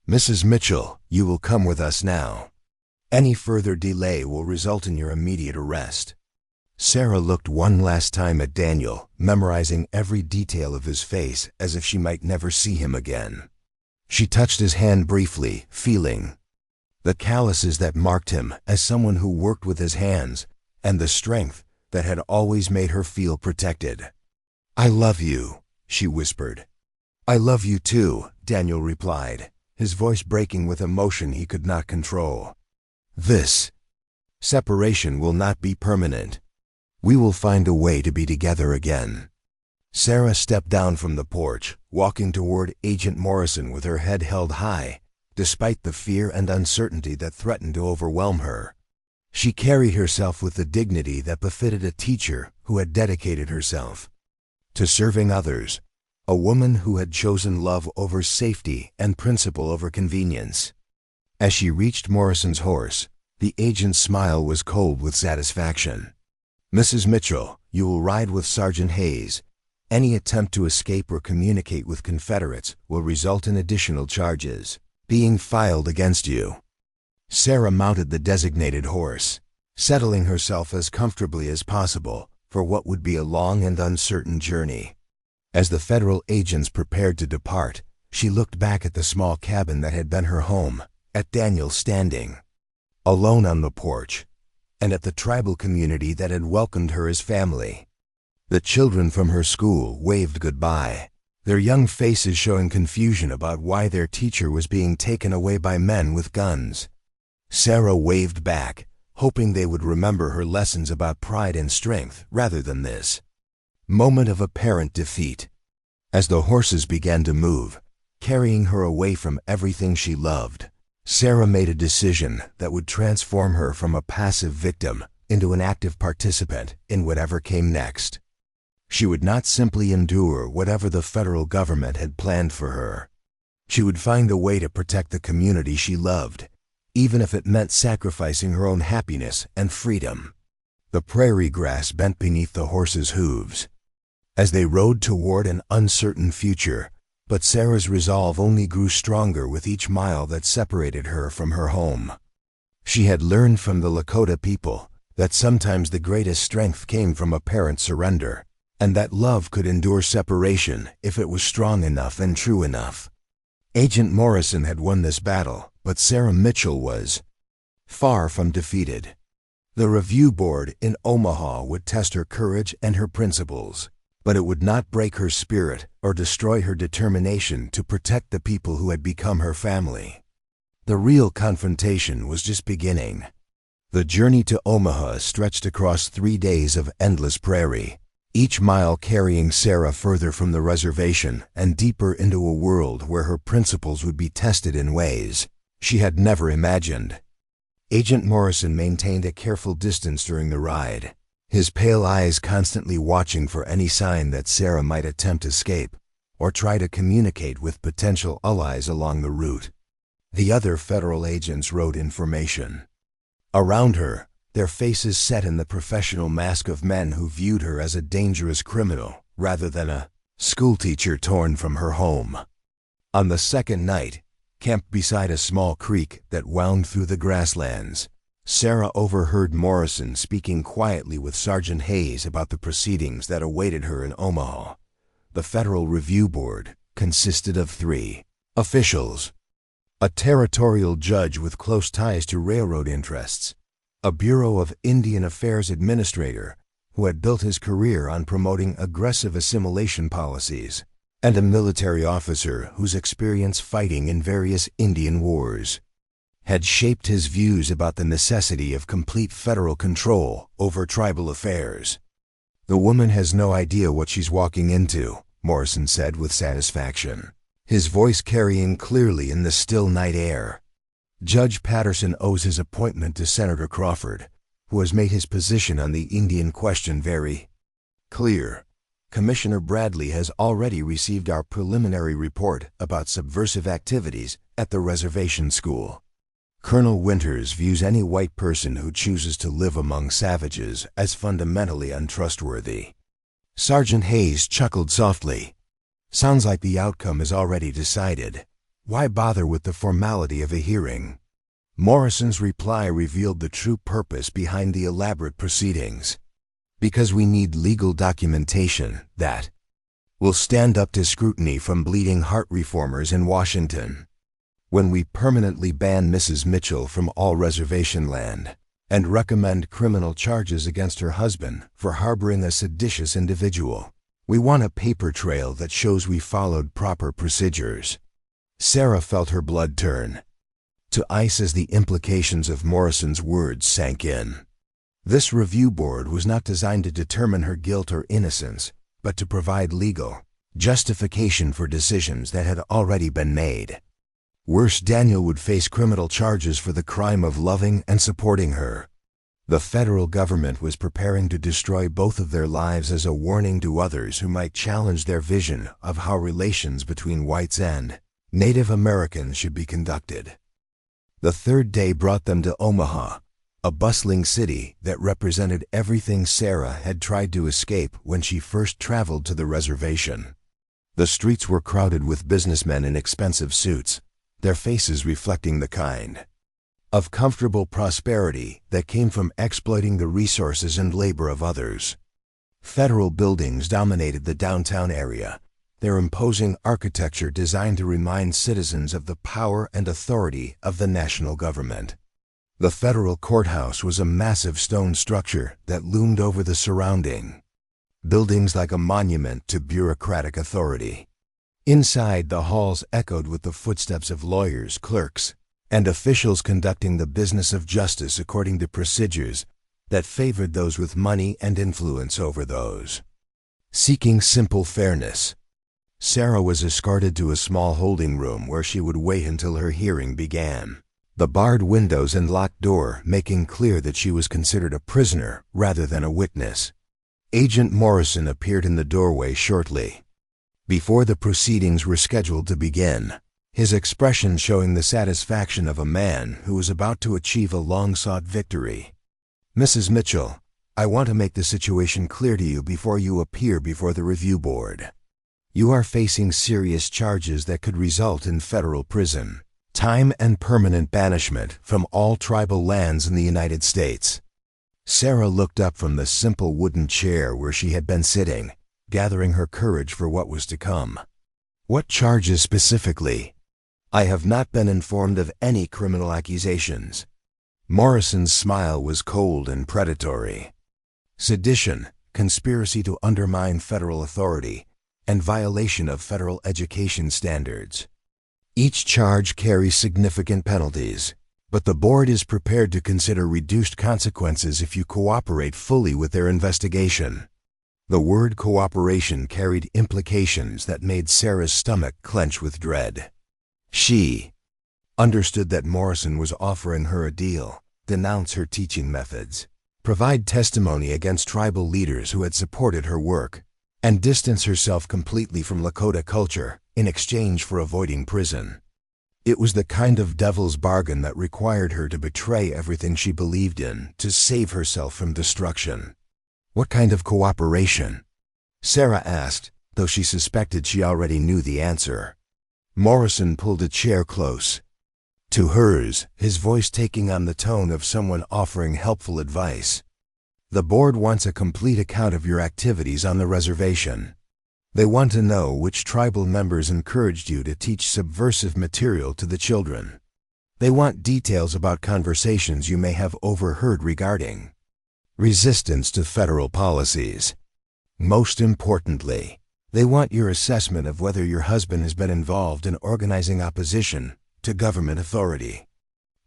Mrs. Mitchell, you will come with us now. Any further delay will result in your immediate arrest. Sarah looked one last time at Daniel, memorizing every detail of his face as if she might never see him again. She touched his hand briefly, feeling the calluses that marked him as someone who worked with his hands, and the strength that had always made her feel protected. I love you, she whispered. I love you too, Daniel replied, his voice breaking with emotion he could not control. This separation will not be permanent. We will find a way to be together again. Sarah stepped down from the porch, walking toward Agent Morrison with her head held high, despite the fear and uncertainty that threatened to overwhelm her. She carried herself with the dignity that befitted a teacher who had dedicated herself to serving others, a woman who had chosen love over safety and principle over convenience. As she reached Morrison's horse, the agent's smile was cold with satisfaction. Mrs. Mitchell, you will ride with Sergeant Hayes. Any attempt to escape or communicate with Confederates will result in additional charges being filed against you. Sarah mounted the designated horse, settling herself as comfortably as possible for what would be a long and uncertain journey. As the federal agents prepared to depart, she looked back at the small cabin that had been her home, at Daniel standing alone on the porch, and at the tribal community that had welcomed her as family. The children from her school waved goodbye, their young faces showing confusion about why their teacher was being taken away by men with guns. Sarah waved back, hoping they would remember her lessons about pride and strength rather than this moment of apparent defeat. As the horses began to move, carrying her away from everything she loved, Sarah made a decision that would transform her from a passive victim into an active participant in whatever came next. She would not simply endure whatever the federal government had planned for her. She would find a way to protect the community she loved, even if it meant sacrificing her own happiness and freedom. The prairie grass bent beneath the horses' hooves as they rode toward an uncertain future, but Sarah's resolve only grew stronger with each mile that separated her from her home. She had learned from the Lakota people that sometimes the greatest strength came from apparent surrender, and that love could endure separation if it was strong enough and true enough. Agent Morrison had won this battle, but Sarah Mitchell was far from defeated. The review board in Omaha would test her courage and her principles, but it would not break her spirit or destroy her determination to protect the people who had become her family. The real confrontation was just beginning. The journey to Omaha stretched across 3 days of endless prairie, each mile carrying Sarah further from the reservation and deeper into a world where her principles would be tested in ways she had never imagined. Agent Morrison maintained a careful distance during the ride, his pale eyes constantly watching for any sign that Sarah might attempt escape or try to communicate with potential allies along the route. The other federal agents wrote information. Around her, their faces set in the professional mask of men who viewed her as a dangerous criminal rather than a schoolteacher torn from her home. On the second night, camped beside a small creek that wound through the grasslands, Sarah overheard Morrison speaking quietly with Sergeant Hayes about the proceedings that awaited her in Omaha. The Federal Review Board consisted of 3 officials: a territorial judge with close ties to railroad interests, a Bureau of Indian Affairs administrator who had built his career on promoting aggressive assimilation policies, and a military officer whose experience fighting in various Indian wars had shaped his views about the necessity of complete federal control over tribal affairs. "The woman has no idea what she's walking into," Morrison said with satisfaction, his voice carrying clearly in the still night air. Judge Patterson owes his appointment to Senator Crawford, who has made his position on the Indian question very clear. Commissioner Bradley has already received our preliminary report about subversive activities at the reservation school. Colonel Winters views any white person who chooses to live among savages as fundamentally untrustworthy. Sergeant Hayes chuckled softly. "Sounds like the outcome is already decided. Why bother with the formality of a hearing?" Morrison's reply revealed the true purpose behind the elaborate proceedings. "Because we need legal documentation that will stand up to scrutiny from bleeding heart reformers in Washington. When we permanently ban Mrs. Mitchell from all reservation land and recommend criminal charges against her husband for harboring a seditious individual, we want a paper trail that shows we followed proper procedures." Sarah felt her blood turn to ice as the implications of Morrison's words sank in. This review board was not designed to determine her guilt or innocence, but to provide legal justification for decisions that had already been made. Worse, Daniel would face criminal charges for the crime of loving and supporting her. The federal government was preparing to destroy both of their lives as a warning to others who might challenge their vision of how relations between whites and Native Americans should be conducted. The third day brought them to Omaha, a bustling city that represented everything Sarah had tried to escape when she first traveled to the reservation. The streets were crowded with businessmen in expensive suits, their faces reflecting the kind of comfortable prosperity that came from exploiting the resources and labor of others. Federal buildings dominated the downtown area, their imposing architecture designed to remind citizens of the power and authority of the national government. The federal courthouse was a massive stone structure that loomed over the surrounding buildings like a monument to bureaucratic authority. Inside, the halls echoed with the footsteps of lawyers, clerks, and officials conducting the business of justice according to procedures that favored those with money and influence over those seeking simple fairness. Sarah was escorted to a small holding room where she would wait until her hearing began, the barred windows and locked door making clear that she was considered a prisoner rather than a witness. Agent Morrison appeared in the doorway shortly before the proceedings were scheduled to begin, his expression showing the satisfaction of a man who was about to achieve a long-sought victory. "Mrs. Mitchell, I want to make the situation clear to you before you appear before the review board. You are facing serious charges that could result in federal prison, time, and permanent banishment from all tribal lands in the United States." Sarah looked up from the simple wooden chair where she had been sitting, gathering her courage for what was to come. "What charges specifically?" "I have not been informed of any criminal accusations." Morrison's smile was cold and predatory. "Sedition, conspiracy to undermine federal authority, and violation of federal education standards. Each charge carries significant penalties, but the board is prepared to consider reduced consequences if you cooperate fully with their investigation." The word cooperation carried implications that made Sarah's stomach clench with dread. She understood that Morrison was offering her a deal, denounce her teaching methods, provide testimony against tribal leaders who had supported her work, and distance herself completely from Lakota culture in exchange for avoiding prison. It was the kind of devil's bargain that required her to betray everything she believed in to save herself from destruction. "What kind of cooperation?" Sarah asked, though she suspected she already knew the answer. Morrison pulled a chair close to hers, his voice taking on the tone of someone offering helpful advice. "The board wants a complete account of your activities on the reservation. They want to know which tribal members encouraged you to teach subversive material to the children. They want details about conversations you may have overheard regarding resistance to federal policies. Most importantly, they want your assessment of whether your husband has been involved in organizing opposition to government authority."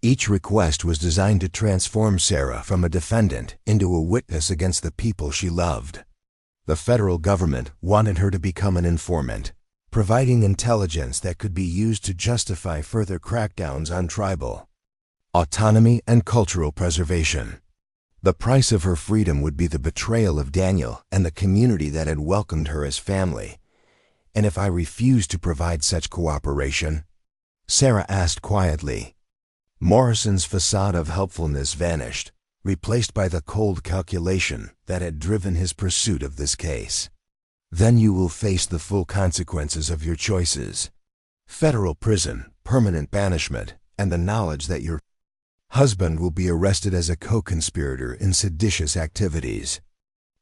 Each request was designed to transform Sarah from a defendant into a witness against the people she loved. The federal government wanted her to become an informant, providing intelligence that could be used to justify further crackdowns on tribal autonomy and cultural preservation. The price of her freedom would be the betrayal of Daniel and the community that had welcomed her as family. "And if I refuse to provide such cooperation?" Sarah asked quietly. Morrison's facade of helpfulness vanished, replaced by the cold calculation that had driven his pursuit of this case. "Then you will face the full consequences of your choices. Federal prison, permanent banishment, and the knowledge that your husband will be arrested as a co-conspirator in seditious activities.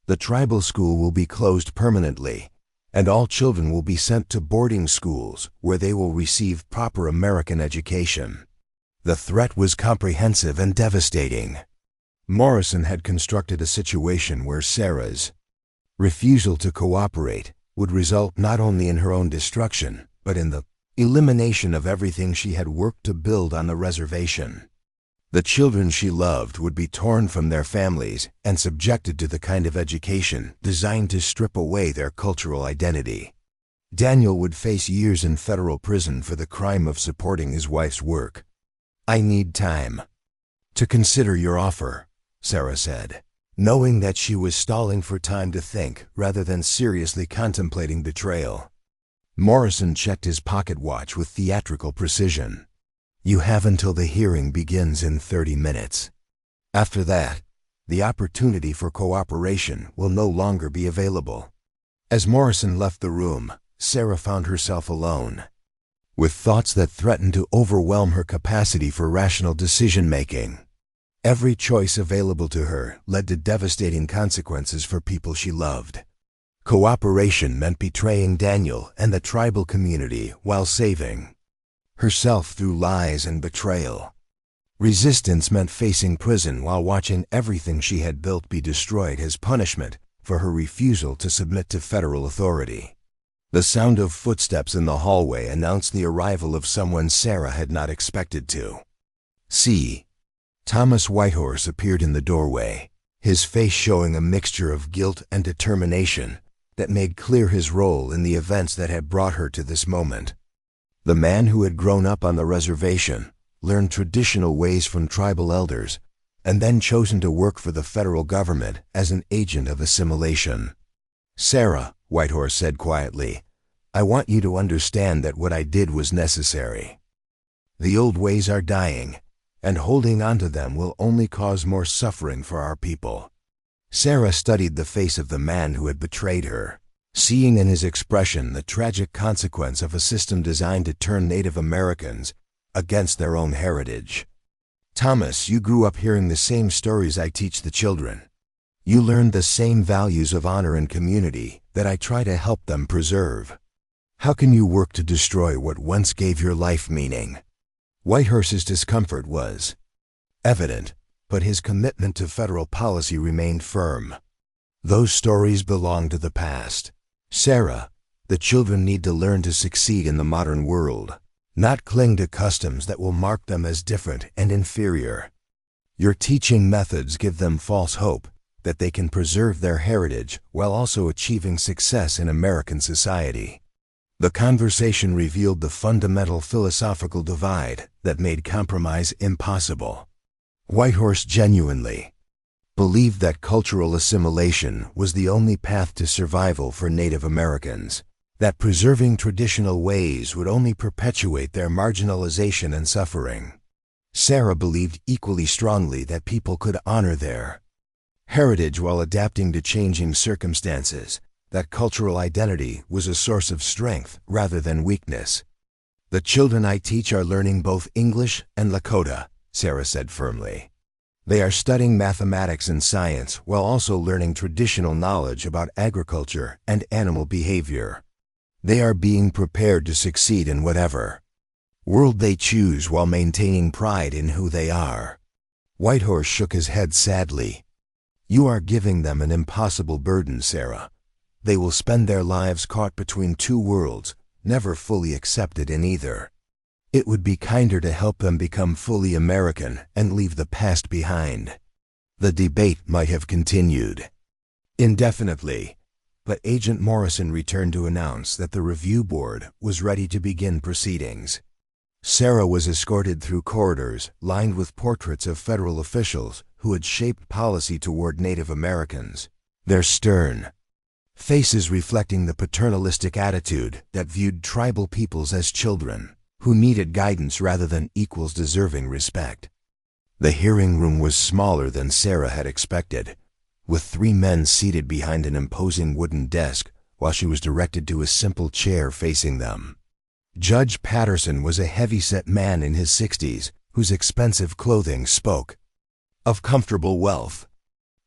The tribal school will be closed permanently, and all children will be sent to boarding schools where they will receive proper American education." The threat was comprehensive and devastating. Morrison had constructed a situation where Sarah's refusal to cooperate would result not only in her own destruction, but in the elimination of everything she had worked to build on the reservation. The children she loved would be torn from their families and subjected to the kind of education designed to strip away their cultural identity. Daniel would face years in federal prison for the crime of supporting his wife's work. "I need time to consider your offer," Sarah said, knowing that she was stalling for time to think rather than seriously contemplating betrayal. Morrison checked his pocket watch with theatrical precision. "You have until the hearing begins in 30 minutes. After that, the opportunity for cooperation will no longer be available." As Morrison left the room, Sarah found herself alone, with thoughts that threatened to overwhelm her capacity for rational decision-making. Every choice available to her led to devastating consequences for people she loved. Cooperation meant betraying Daniel and the tribal community while saving herself through lies and betrayal. Resistance meant facing prison while watching everything she had built be destroyed as punishment for her refusal to submit to federal authority. The sound of footsteps in the hallway announced the arrival of someone Sarah had not expected to see. Thomas Whitehorse appeared in the doorway, his face showing a mixture of guilt and determination that made clear his role in the events that had brought her to this moment. The man who had grown up on the reservation, learned traditional ways from tribal elders, and then chosen to work for the federal government as an agent of assimilation. "Sarah," Whitehorse said quietly, "I want you to understand that what I did was necessary. The old ways are dying, and holding on to them will only cause more suffering for our people." Sarah studied the face of the man who had betrayed her, seeing in his expression the tragic consequence of a system designed to turn Native Americans against their own heritage. "Thomas, you grew up hearing the same stories I teach the children. You learned the same values of honor and community that I try to help them preserve. How can you work to destroy what once gave your life meaning?" Whitehorse's discomfort was evident, but his commitment to federal policy remained firm. Those stories belong to the past. "Sarah, the children need to learn to succeed in the modern world, not cling to customs that will mark them as different and inferior. Your teaching methods give them false hope that they can preserve their heritage while also achieving success in American society." The conversation revealed the fundamental philosophical divide that made compromise impossible. Whitehorse genuinely believed that cultural assimilation was the only path to survival for Native Americans, that preserving traditional ways would only perpetuate their marginalization and suffering. Sarah believed equally strongly that people could honor their heritage while adapting to changing circumstances, that cultural identity was a source of strength rather than weakness. "The children I teach are learning both English and Lakota," Sarah said firmly. "They are studying mathematics and science while also learning traditional knowledge about agriculture and animal behavior. They are being prepared to succeed in whatever world they choose while maintaining pride in who they are." Whitehorse shook his head sadly. "You are giving them an impossible burden, Sarah. They will spend their lives caught between two worlds, never fully accepted in either. It would be kinder to help them become fully American and leave the past behind." The debate might have continued indefinitely, but Agent Morrison returned to announce that the review board was ready to begin proceedings. Sarah was escorted through corridors lined with portraits of federal officials who had shaped policy toward Native Americans, their stern faces reflecting the paternalistic attitude that viewed tribal peoples as children who needed guidance rather than equals deserving respect. The hearing room was smaller than Sarah had expected, with 3 men seated behind an imposing wooden desk while she was directed to a simple chair facing them. Judge Patterson was a heavy-set man in his 60s whose expensive clothing spoke of comfortable wealth.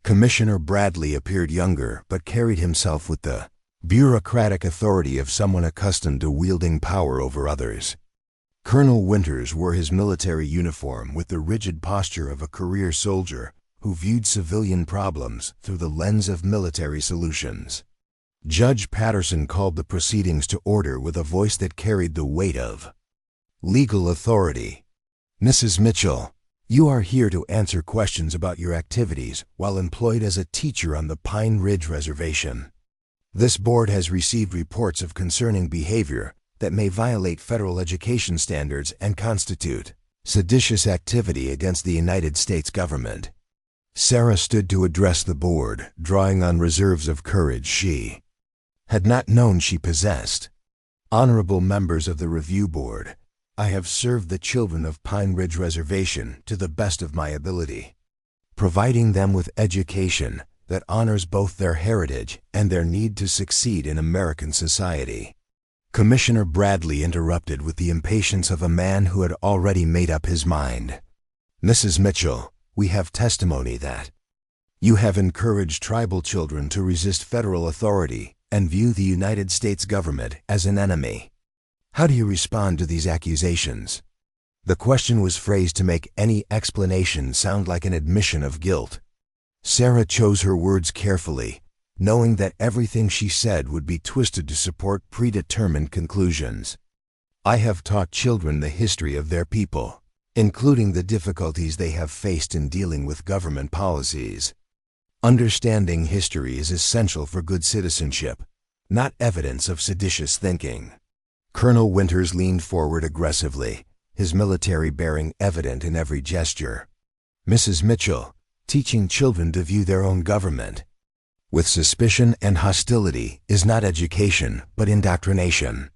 Commissioner Bradley appeared younger but carried himself with the bureaucratic authority of someone accustomed to wielding power over others. Colonel Winters wore his military uniform with the rigid posture of a career soldier who viewed civilian problems through the lens of military solutions. Judge Patterson called the proceedings to order with a voice that carried the weight of legal authority. "Mrs. Mitchell, you are here to answer questions about your activities while employed as a teacher on the Pine Ridge Reservation. This board has received reports of concerning behavior that may violate federal education standards and constitute seditious activity against the United States government." Sarah stood to address the board, drawing on reserves of courage she had not known she possessed. "Honorable members of the review board, I have served the children of Pine Ridge Reservation to the best of my ability, providing them with education that honors both their heritage and their need to succeed in American society." Commissioner Bradley interrupted with the impatience of a man who had already made up his mind. "Mrs. Mitchell, we have testimony that you have encouraged tribal children to resist federal authority and view the United States government as an enemy. How do you respond to these accusations?" The question was phrased to make any explanation sound like an admission of guilt. Sarah chose her words carefully, knowing that everything she said would be twisted to support predetermined conclusions. "I have taught children the history of their people, including the difficulties they have faced in dealing with government policies. Understanding history is essential for good citizenship, not evidence of seditious thinking." Colonel Winters leaned forward aggressively, his military bearing evident in every gesture. "Mrs. Mitchell, teaching children to view their own government with suspicion and hostility is not education, but indoctrination.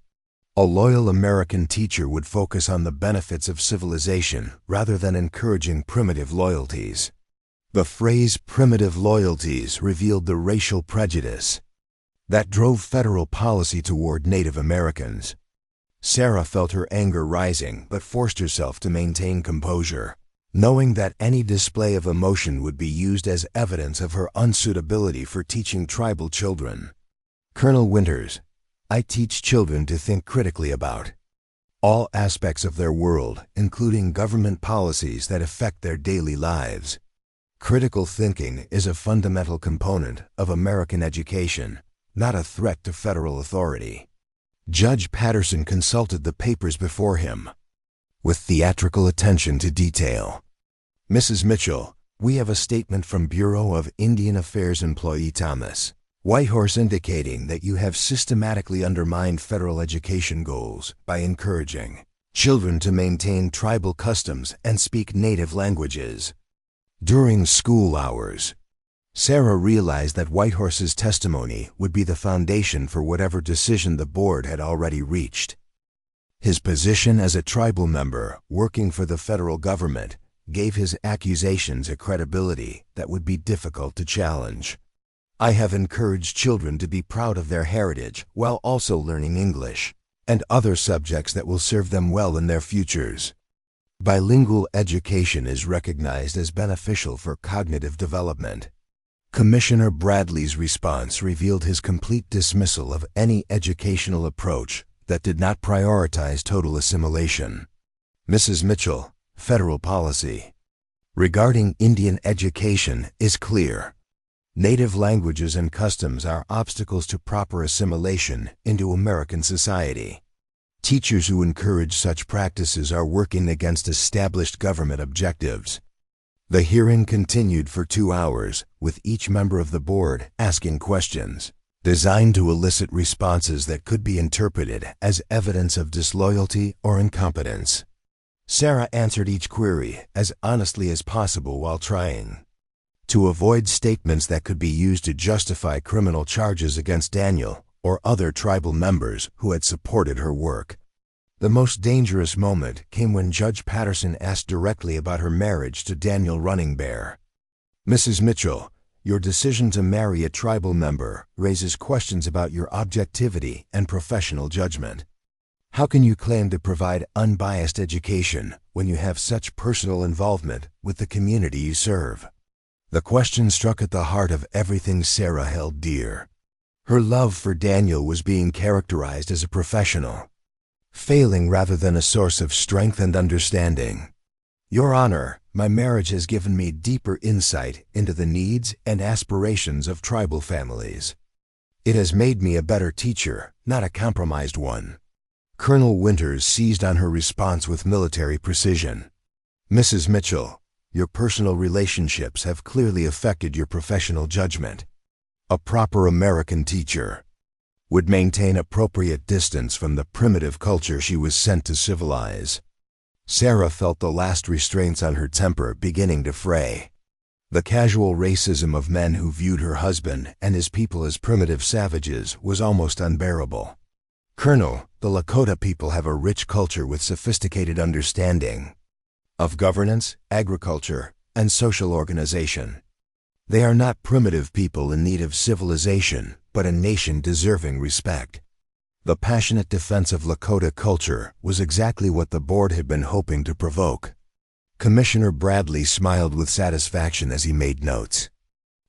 A loyal American teacher would focus on the benefits of civilization rather than encouraging primitive loyalties." The phrase primitive loyalties revealed the racial prejudice that drove federal policy toward Native Americans. Sarah felt her anger rising but forced herself to maintain composure, knowing that any display of emotion would be used as evidence of her unsuitability for teaching tribal children. "Colonel Winters, I teach children to think critically about all aspects of their world, including government policies that affect their daily lives. Critical thinking is a fundamental component of American education, not a threat to federal authority." Judge Patterson consulted the papers before him with theatrical attention to detail. "Mrs. Mitchell, we have a statement from Bureau of Indian Affairs employee Thomas Whitehorse indicating that you have systematically undermined federal education goals by encouraging children to maintain tribal customs and speak native languages during school hours. Sarah realized that Whitehorse's testimony would be the foundation for whatever decision the board had already reached. His position as a tribal member working for the federal government gave his accusations a credibility that would be difficult to challenge. I have encouraged children to be proud of their heritage while also learning English and other subjects that will serve them well in their futures. Bilingual education is recognized as beneficial for cognitive development. Commissioner Bradley's response revealed his complete dismissal of any educational approach that did not prioritize total assimilation. Mrs. Mitchell, federal policy regarding Indian education is clear. Native languages and customs are obstacles to proper assimilation into American society. Teachers who encourage such practices are working against established government objectives. The hearing continued for 2 hours, with each member of the board asking questions designed to elicit responses that could be interpreted as evidence of disloyalty or incompetence. Sarah answered each query as honestly as possible while trying to avoid statements that could be used to justify criminal charges against Daniel or other tribal members who had supported her work. The most dangerous moment came when Judge Patterson asked directly about her marriage to Daniel Running Bear. Mrs. Mitchell, your decision to marry a tribal member raises questions about your objectivity and professional judgment. How can you claim to provide unbiased education when you have such personal involvement with the community you serve? The question struck at the heart of everything Sarah held dear. Her love for Daniel was being characterized as a professional failing rather than a source of strength and understanding. Your Honor, my marriage has given me deeper insight into the needs and aspirations of tribal families. It has made me a better teacher, not a compromised one. Colonel Winters seized on her response with military precision. Mrs. Mitchell, your personal relationships have clearly affected your professional judgment. A proper American teacher would maintain appropriate distance from the primitive culture she was sent to civilize. Sarah felt the last restraints on her temper beginning to fray. The casual racism of men who viewed her husband and his people as primitive savages was almost unbearable. Colonel, the Lakota people have a rich culture with sophisticated understanding of governance, agriculture, and social organization. They are not primitive people in need of civilization, but a nation deserving respect. The passionate defense of Lakota culture was exactly what the board had been hoping to provoke. Commissioner Bradley smiled with satisfaction as he made notes.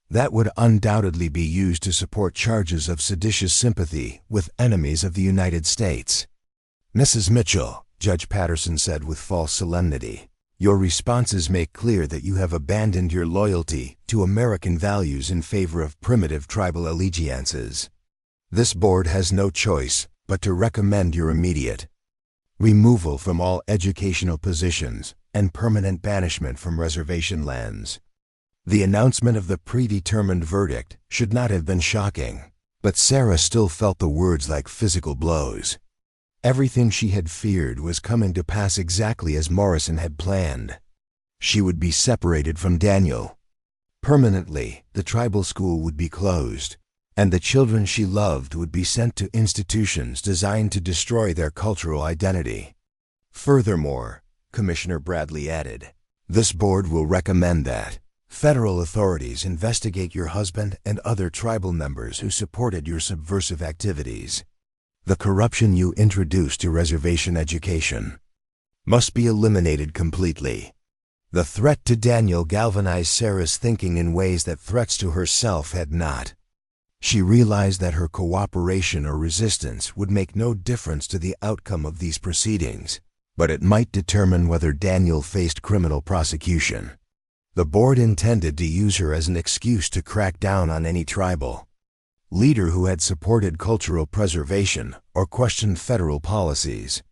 That would undoubtedly be used to support charges of seditious sympathy with enemies of the United States. Mrs. Mitchell, Judge Patterson said with false solemnity, your responses make clear that you have abandoned your loyalty to American values in favor of primitive tribal allegiances. This board has no choice but to recommend your immediate removal from all educational positions and permanent banishment from reservation lands. The announcement of the predetermined verdict should not have been shocking, but Sarah still felt the words like physical blows. Everything she had feared was coming to pass exactly as Morrison had planned. She would be separated from Daniel. Permanently, the tribal school would be closed, and the children she loved would be sent to institutions designed to destroy their cultural identity. Furthermore, Commissioner Bradley added, this board will recommend that federal authorities investigate your husband and other tribal members who supported your subversive activities. The corruption you introduced to reservation education must be eliminated completely. The threat to Daniel galvanized Sarah's thinking in ways that threats to herself had not. She realized that her cooperation or resistance would make no difference to the outcome of these proceedings, but it might determine whether Daniel faced criminal prosecution. The board intended to use her as an excuse to crack down on any tribal leader who had supported cultural preservation or questioned federal policies.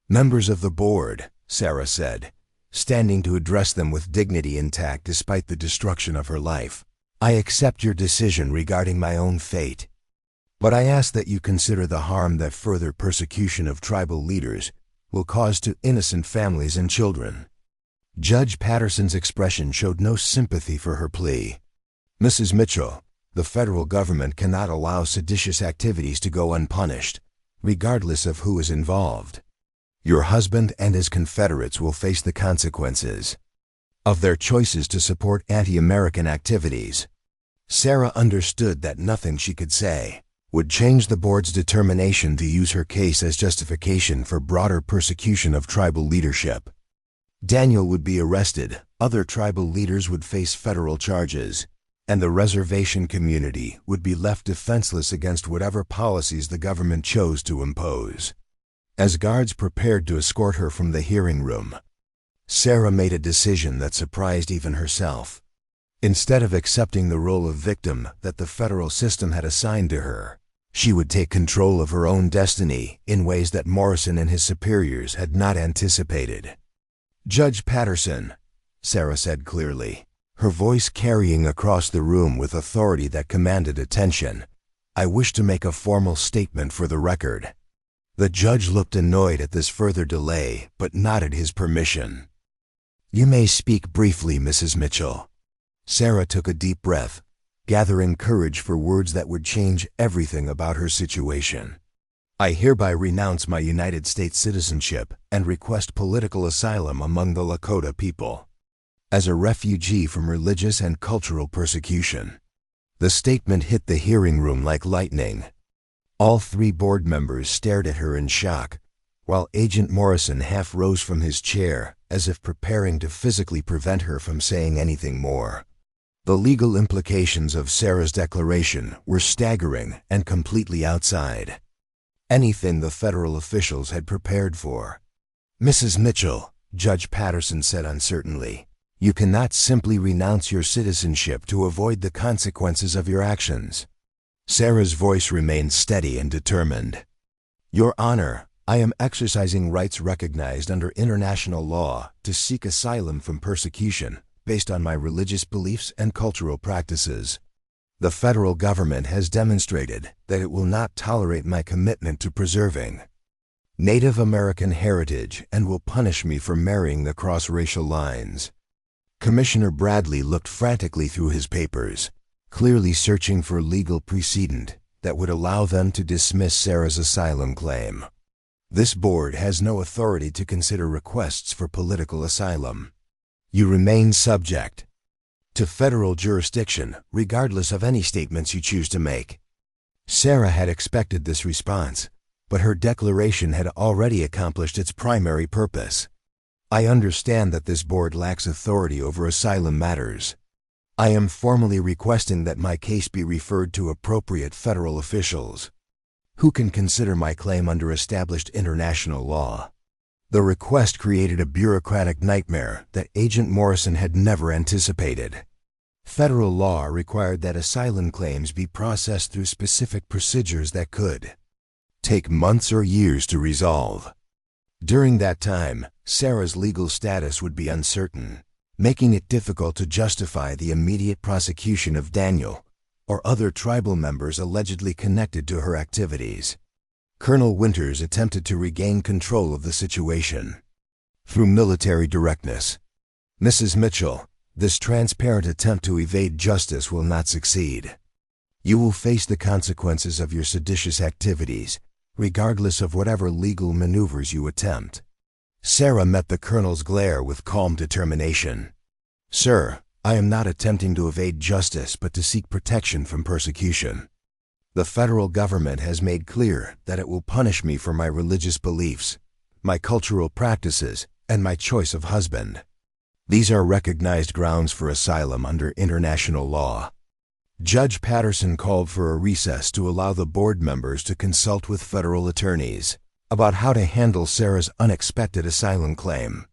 Members of the board, Sarah said, standing to address them with dignity intact despite the destruction of her life, I accept your decision regarding my own fate, but I ask that you consider the harm that further persecution of tribal leaders will cause to innocent families and children. Judge Patterson's expression showed no sympathy for her plea. Mrs. Mitchell, the federal government cannot allow seditious activities to go unpunished, regardless of who is involved. Your husband and his Confederates will face the consequences of their choices to support anti-American activities. Sarah understood that nothing she could say would change the board's determination to use her case as justification for broader persecution of tribal leadership. Daniel would be arrested, other tribal leaders would face federal charges, and the reservation community would be left defenseless against whatever policies the government chose to impose. As guards prepared to escort her from the hearing room, Sarah made a decision that surprised even herself. Instead of accepting the role of victim that the federal system had assigned to her, she would take control of her own destiny in ways that Morrison and his superiors had not anticipated. "Judge Patterson," Sarah said clearly, her voice carrying across the room with authority that commanded attention, "I wish to make a formal statement for the record." The judge looked annoyed at this further delay, but nodded his permission. "You may speak briefly, Mrs. Mitchell." Sarah took a deep breath, gathering courage for words that would change everything about her situation. "I hereby renounce my United States citizenship and request political asylum among the Lakota people, as a refugee from religious and cultural persecution." The statement hit the hearing room like lightning. All three board members stared at her in shock, while Agent Morrison half rose from his chair, as if preparing to physically prevent her from saying anything more. The legal implications of Sarah's declaration were staggering and completely outside anything the federal officials had prepared for. "Mrs. Mitchell," Judge Patterson said uncertainly, "you cannot simply renounce your citizenship to avoid the consequences of your actions." Sarah's voice remained steady and determined. "Your Honor, I am exercising rights recognized under international law to seek asylum from persecution based on my religious beliefs and cultural practices. The federal government has demonstrated that it will not tolerate my commitment to preserving Native American heritage and will punish me for marrying across racial lines." Commissioner Bradley looked frantically through his papers, clearly searching for legal precedent that would allow them to dismiss Sarah's asylum claim. "This board has no authority to consider requests for political asylum. You remain subject to federal jurisdiction, regardless of any statements you choose to make." Sarah had expected this response, but her declaration had already accomplished its primary purpose. "I understand that this board lacks authority over asylum matters. I am formally requesting that my case be referred to appropriate federal officials, who can consider my claim under established international law." The request created a bureaucratic nightmare that Agent Morrison had never anticipated. Federal law required that asylum claims be processed through specific procedures that could take months or years to resolve. During that time, Sarah's legal status would be uncertain, making it difficult to justify the immediate prosecution of Daniel or other tribal members allegedly connected to her activities. Colonel Winters attempted to regain control of the situation through military directness. "Mrs. Mitchell, this transparent attempt to evade justice will not succeed. You will face the consequences of your seditious activities, regardless of whatever legal maneuvers you attempt." Sarah met the colonel's glare with calm determination. "Sir, I am not attempting to evade justice but to seek protection from persecution. The federal government has made clear that it will punish me for my religious beliefs, my cultural practices, and my choice of husband. These are recognized grounds for asylum under international law." Judge Patterson called for a recess to allow the board members to consult with federal attorneys about how to handle Sarah's unexpected asylum claim.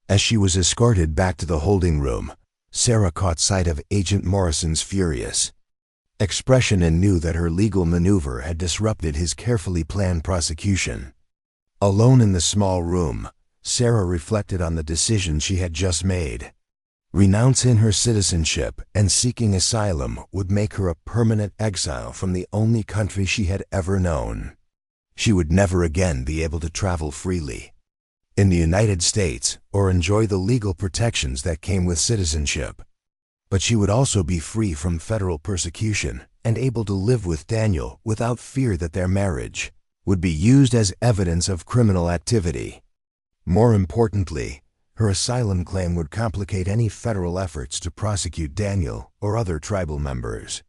As she was escorted back to the holding room, Sarah caught sight of Agent Morrison's furious expression and knew that her legal maneuver had disrupted his carefully planned prosecution. Alone in the small room, Sarah reflected on the decision she had just made. Renouncing her citizenship and seeking asylum would make her a permanent exile from the only country she had ever known. She would never again be able to travel freely in the United States or enjoy the legal protections that came with citizenship. But she would also be free from federal persecution and able to live with Daniel without fear that their marriage would be used as evidence of criminal activity. More importantly, her asylum claim would complicate any federal efforts to prosecute Daniel or other tribal members.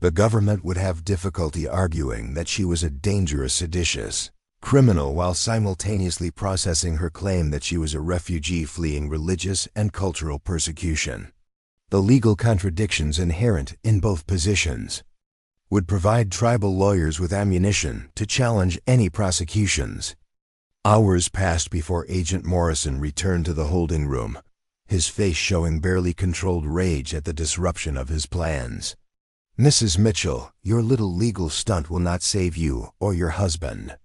The government would have difficulty arguing that she was a dangerous seditious criminal while simultaneously processing her claim that she was a refugee fleeing religious and cultural persecution. The legal contradictions inherent in both positions would provide tribal lawyers with ammunition to challenge any prosecutions. Hours passed before Agent Morrison returned to the holding room, his face showing barely controlled rage at the disruption of his plans. "Mrs. Mitchell, your little legal stunt will not save you or your husband.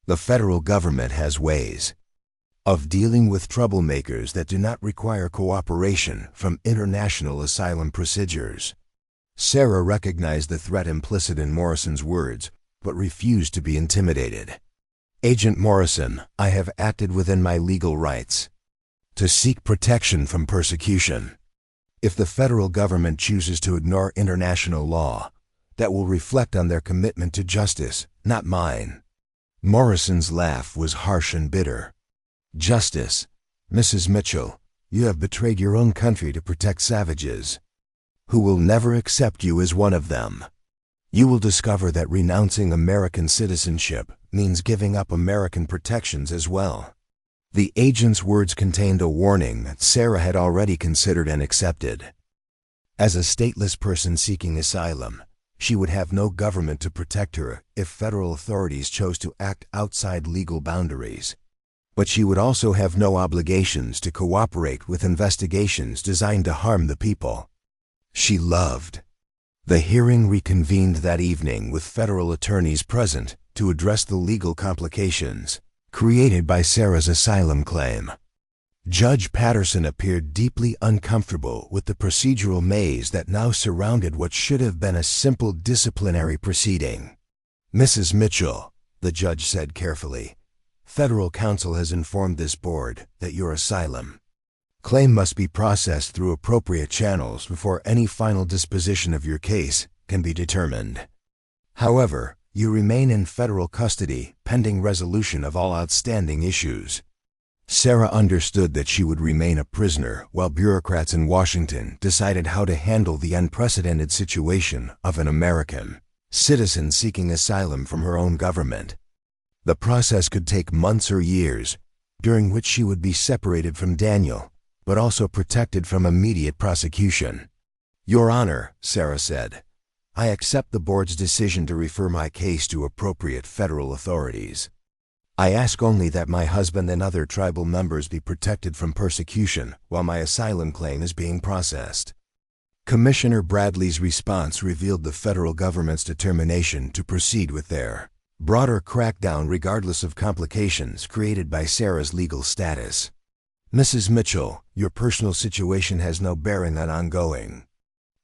The federal government has ways of dealing with troublemakers that do not require cooperation from international asylum procedures." Sarah recognized the threat implicit in Morrison's words, but refused to be intimidated. "Agent Morrison, I have acted within my legal rights to seek protection from persecution. If the federal government chooses to ignore international law, that will reflect on their commitment to justice, not mine." Morrison's laugh was harsh and bitter. "Justice? Mrs. Mitchell, you have betrayed your own country to protect savages who will never accept you as one of them. You will discover that renouncing American citizenship means giving up American protections as well." The agent's words contained a warning that Sarah had already considered and accepted. As a stateless person seeking asylum, she would have no government to protect her if federal authorities chose to act outside legal boundaries. But she would also have no obligations to cooperate with investigations designed to harm the people she loved. The hearing reconvened that evening with federal attorneys present to address the legal complications created by Sarah's asylum claim. Judge Patterson appeared deeply uncomfortable with the procedural maze that now surrounded what should have been a simple disciplinary proceeding. "Mrs. Mitchell," the judge said carefully, "federal counsel has informed this board that your asylum claim must be processed through appropriate channels before any final disposition of your case can be determined. However, you remain in federal custody pending resolution of all outstanding issues." Sarah understood that she would remain a prisoner while bureaucrats in Washington decided how to handle the unprecedented situation of an American citizen seeking asylum from her own government. The process could take months or years, during which she would be separated from Daniel, but also protected from immediate prosecution. "Your Honor," Sarah said, "I accept the board's decision to refer my case to appropriate federal authorities. I ask only that my husband and other tribal members be protected from persecution while my asylum claim is being processed." Commissioner Bradley's response revealed the federal government's determination to proceed with their broader crackdown regardless of complications created by Sarah's legal status. "Mrs. Mitchell, your personal situation has no bearing on ongoing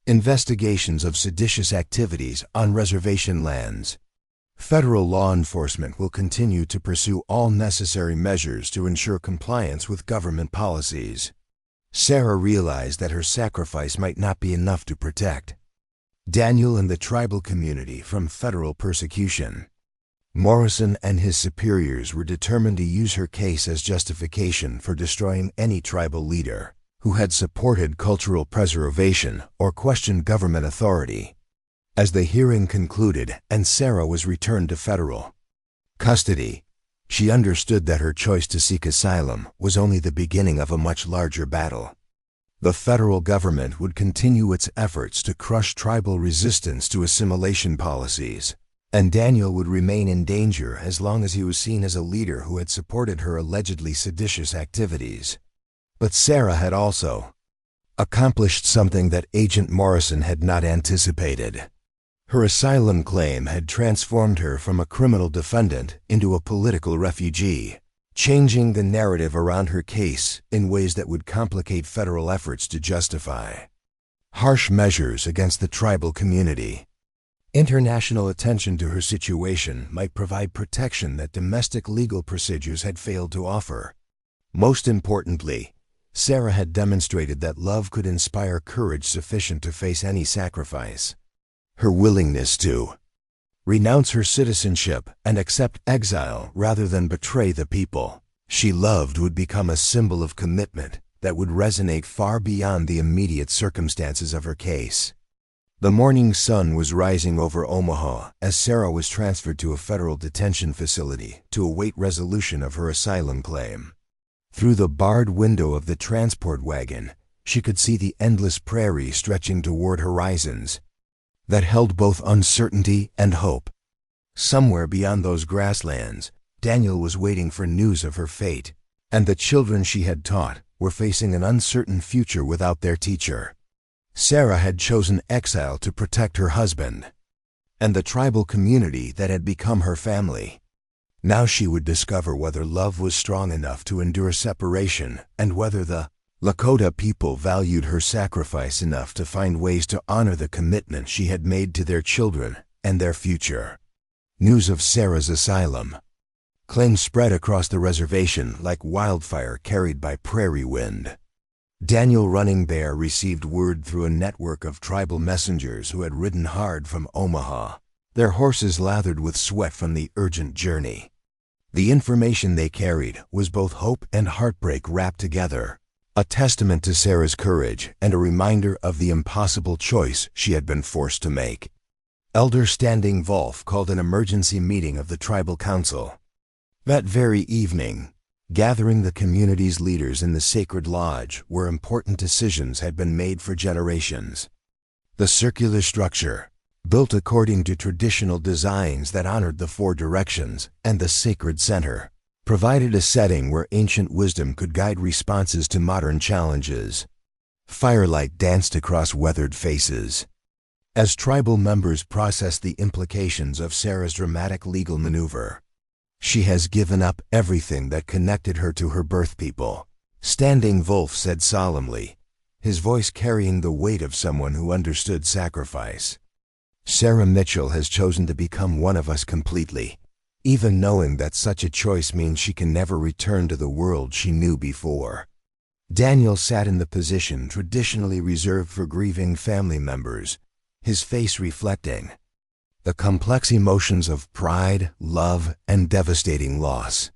investigations of seditious activities on reservation lands. Federal law enforcement will continue to pursue all necessary measures to ensure compliance with government policies." Sarah realized that her sacrifice might not be enough to protect Daniel and the tribal community from federal persecution. Morrison and his superiors were determined to use her case as justification for destroying any tribal leader who had supported cultural preservation or questioned government authority. As the hearing concluded and Sarah was returned to federal custody, she understood that her choice to seek asylum was only the beginning of a much larger battle. The federal government would continue its efforts to crush tribal resistance to assimilation policies, and Daniel would remain in danger as long as he was seen as a leader who had supported her allegedly seditious activities. But Sarah had also accomplished something that Agent Morrison had not anticipated. Her asylum claim had transformed her from a criminal defendant into a political refugee, changing the narrative around her case in ways that would complicate federal efforts to justify harsh measures against the tribal community. International attention to her situation might provide protection that domestic legal procedures had failed to offer. Most importantly, Sarah had demonstrated that love could inspire courage sufficient to face any sacrifice. Her willingness to renounce her citizenship and accept exile rather than betray the people she loved would become a symbol of commitment that would resonate far beyond the immediate circumstances of her case. The morning sun was rising over Omaha as Sarah was transferred to a federal detention facility to await resolution of her asylum claim. Through the barred window of the transport wagon, she could see the endless prairie stretching toward horizons that held both uncertainty and hope. Somewhere beyond those grasslands, Daniel was waiting for news of her fate, and the children she had taught were facing an uncertain future without their teacher. Sarah had chosen exile to protect her husband and the tribal community that had become her family. Now she would discover whether love was strong enough to endure separation and whether the Lakota people valued her sacrifice enough to find ways to honor the commitment she had made to their children and their future. News of Sarah's asylum claim spread across the reservation like wildfire carried by prairie wind. Daniel Running Bear received word through a network of tribal messengers who had ridden hard from Omaha, their horses lathered with sweat from the urgent journey. The information they carried was both hope and heartbreak wrapped together, a testament to Sarah's courage and a reminder of the impossible choice she had been forced to make. Elder Standing Wolf called an emergency meeting of the tribal council. That very evening, gathering the community's leaders in the sacred lodge where important decisions had been made for generations. The circular structure, built according to traditional designs that honored the four directions and the sacred center, provided a setting where ancient wisdom could guide responses to modern challenges. Firelight danced across weathered faces as tribal members processed the implications of Sarah's dramatic legal maneuver. She has given up everything that connected her to her birth people, Standing Wolf said solemnly, his voice carrying the weight of someone who understood sacrifice. Sarah Mitchell has chosen to become one of us completely, even knowing that such a choice means she can never return to the world she knew before. Daniel sat in the position traditionally reserved for grieving family members, his face reflecting the complex emotions of pride, love, and devastating loss.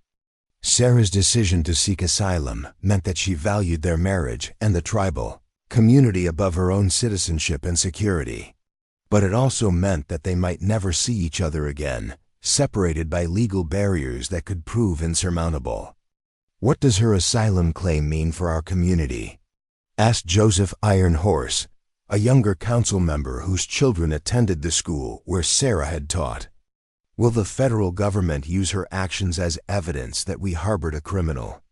Sarah's decision to seek asylum meant that she valued their marriage and the tribal community above her own citizenship and security. But it also meant that they might never see each other again, separated by legal barriers that could prove insurmountable. "What does her asylum claim mean for our community?" asked Joseph Iron Horse, a younger council member whose children attended the school where Sarah had taught. "Will the federal government use her actions as evidence that we harbored a criminal?"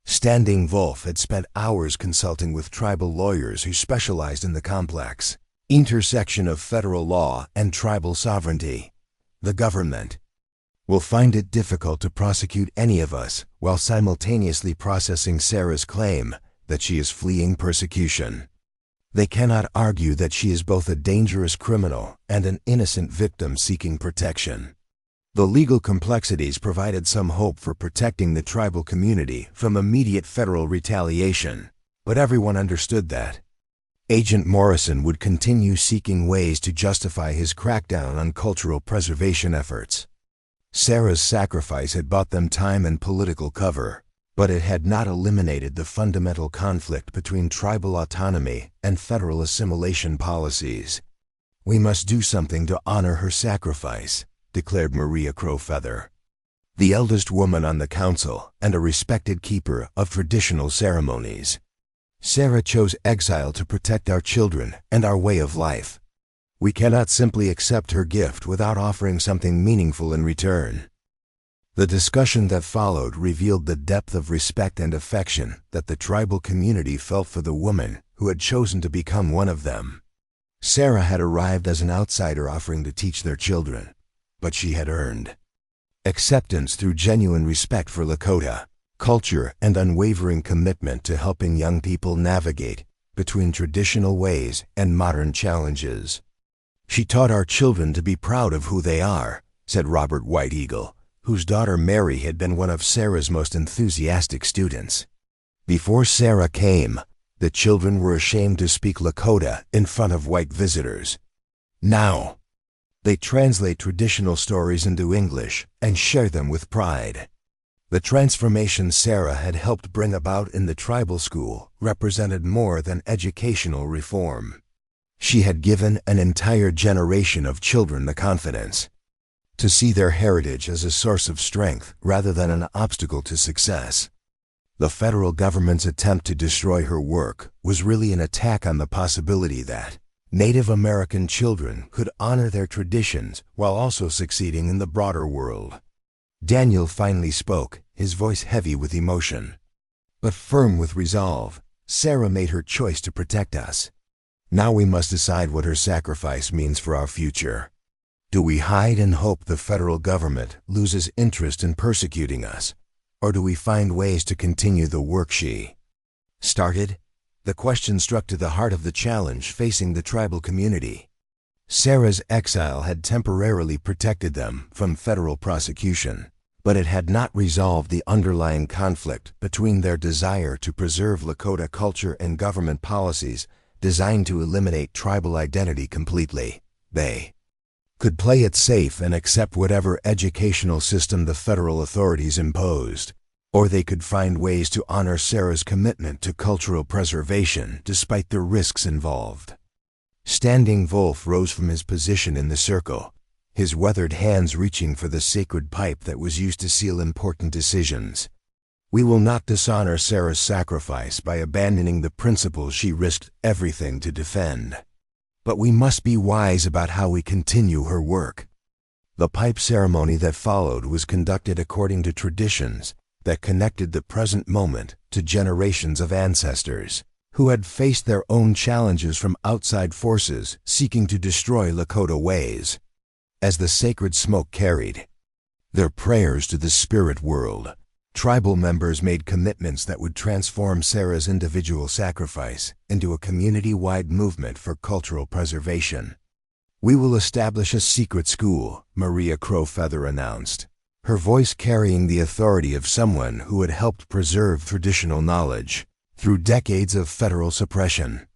Standing Wolf had spent hours consulting with tribal lawyers who specialized in the complex intersection of federal law and tribal sovereignty. "The government will find it difficult to prosecute any of us while simultaneously processing Sarah's claim that she is fleeing persecution. They cannot argue that she is both a dangerous criminal and an innocent victim seeking protection." The legal complexities provided some hope for protecting the tribal community from immediate federal retaliation, but everyone understood that Agent Morrison would continue seeking ways to justify his crackdown on cultural preservation efforts. Sarah's sacrifice had bought them time and political cover, but it had not eliminated the fundamental conflict between tribal autonomy and federal assimilation policies. "We must do something to honor her sacrifice," declared Maria Crowfeather, the eldest woman on the council and a respected keeper of traditional ceremonies. "Sarah chose exile to protect our children and our way of life. We cannot simply accept her gift without offering something meaningful in return." The discussion that followed revealed the depth of respect and affection that the tribal community felt for the woman who had chosen to become one of them. Sarah had arrived as an outsider offering to teach their children, but she had earned acceptance through genuine respect for Lakota culture and unwavering commitment to helping young people navigate between traditional ways and modern challenges. "She taught our children to be proud of who they are," said Robert White Eagle, whose daughter Mary had been one of Sarah's most enthusiastic students. Before Sarah came, the children were ashamed to speak Lakota in front of white visitors. Now, they translate traditional stories into English and share them with pride. The transformation Sarah had helped bring about in the tribal school represented more than educational reform. She had given an entire generation of children the confidence to see their heritage as a source of strength rather than an obstacle to success. The federal government's attempt to destroy her work was really an attack on the possibility that Native American children could honor their traditions while also succeeding in the broader world. Daniel finally spoke, his voice heavy with emotion. But firm with resolve, Sarah made her choice to protect us. Now we must decide what her sacrifice means for our future. Do we hide and hope the federal government loses interest in persecuting us? Or do we find ways to continue the work she started? The question struck to the heart of the challenge facing the tribal community. Sarah's exile had temporarily protected them from federal prosecution, but it had not resolved the underlying conflict between their desire to preserve Lakota culture and government policies designed to eliminate tribal identity completely. They could play it safe and accept whatever educational system the federal authorities imposed, or they could find ways to honor Sarah's commitment to cultural preservation despite the risks involved. Standing Wolf rose from his position in the circle, his weathered hands reaching for the sacred pipe that was used to seal important decisions. We will not dishonor Sarah's sacrifice by abandoning the principles she risked everything to defend. But we must be wise about how we continue her work. The pipe ceremony that followed was conducted according to traditions that connected the present moment to generations of ancestors who had faced their own challenges from outside forces seeking to destroy Lakota ways. As the sacred smoke carried their prayers to the spirit world, tribal members made commitments that would transform Sarah's individual sacrifice into a community-wide movement for cultural preservation. "We will establish a secret school," Maria Crowfeather announced, her voice carrying the authority of someone who had helped preserve traditional knowledge through decades of federal suppression.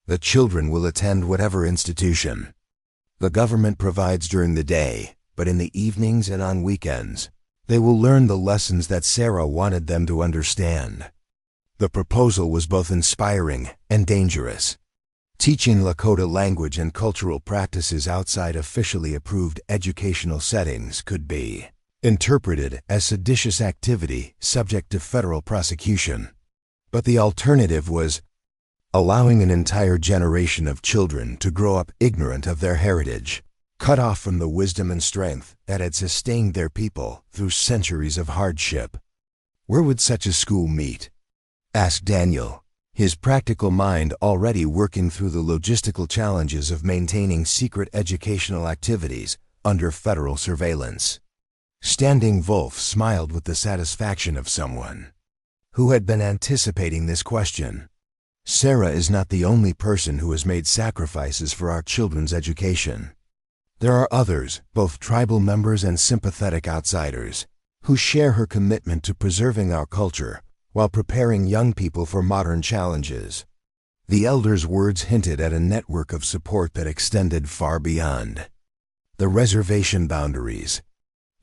"The children will attend whatever institution the government provides during the day, but in the evenings and on weekends, they will learn the lessons that Sarah wanted them to understand." The proposal was both inspiring and dangerous. Teaching Lakota language and cultural practices outside officially approved educational settings could be interpreted as seditious activity subject to federal prosecution. But the alternative was allowing an entire generation of children to grow up ignorant of their heritage, cut off from the wisdom and strength that had sustained their people through centuries of hardship. "Where would such a school meet?" asked Daniel, his practical mind already working through the logistical challenges of maintaining secret educational activities under federal surveillance. Standing Wolf smiled with the satisfaction of someone who had been anticipating this question. "Sarah is not the only person who has made sacrifices for our children's education. There are others, both tribal members and sympathetic outsiders, who share her commitment to preserving our culture while preparing young people for modern challenges." The elder's words hinted at a network of support that extended far beyond the reservation boundaries.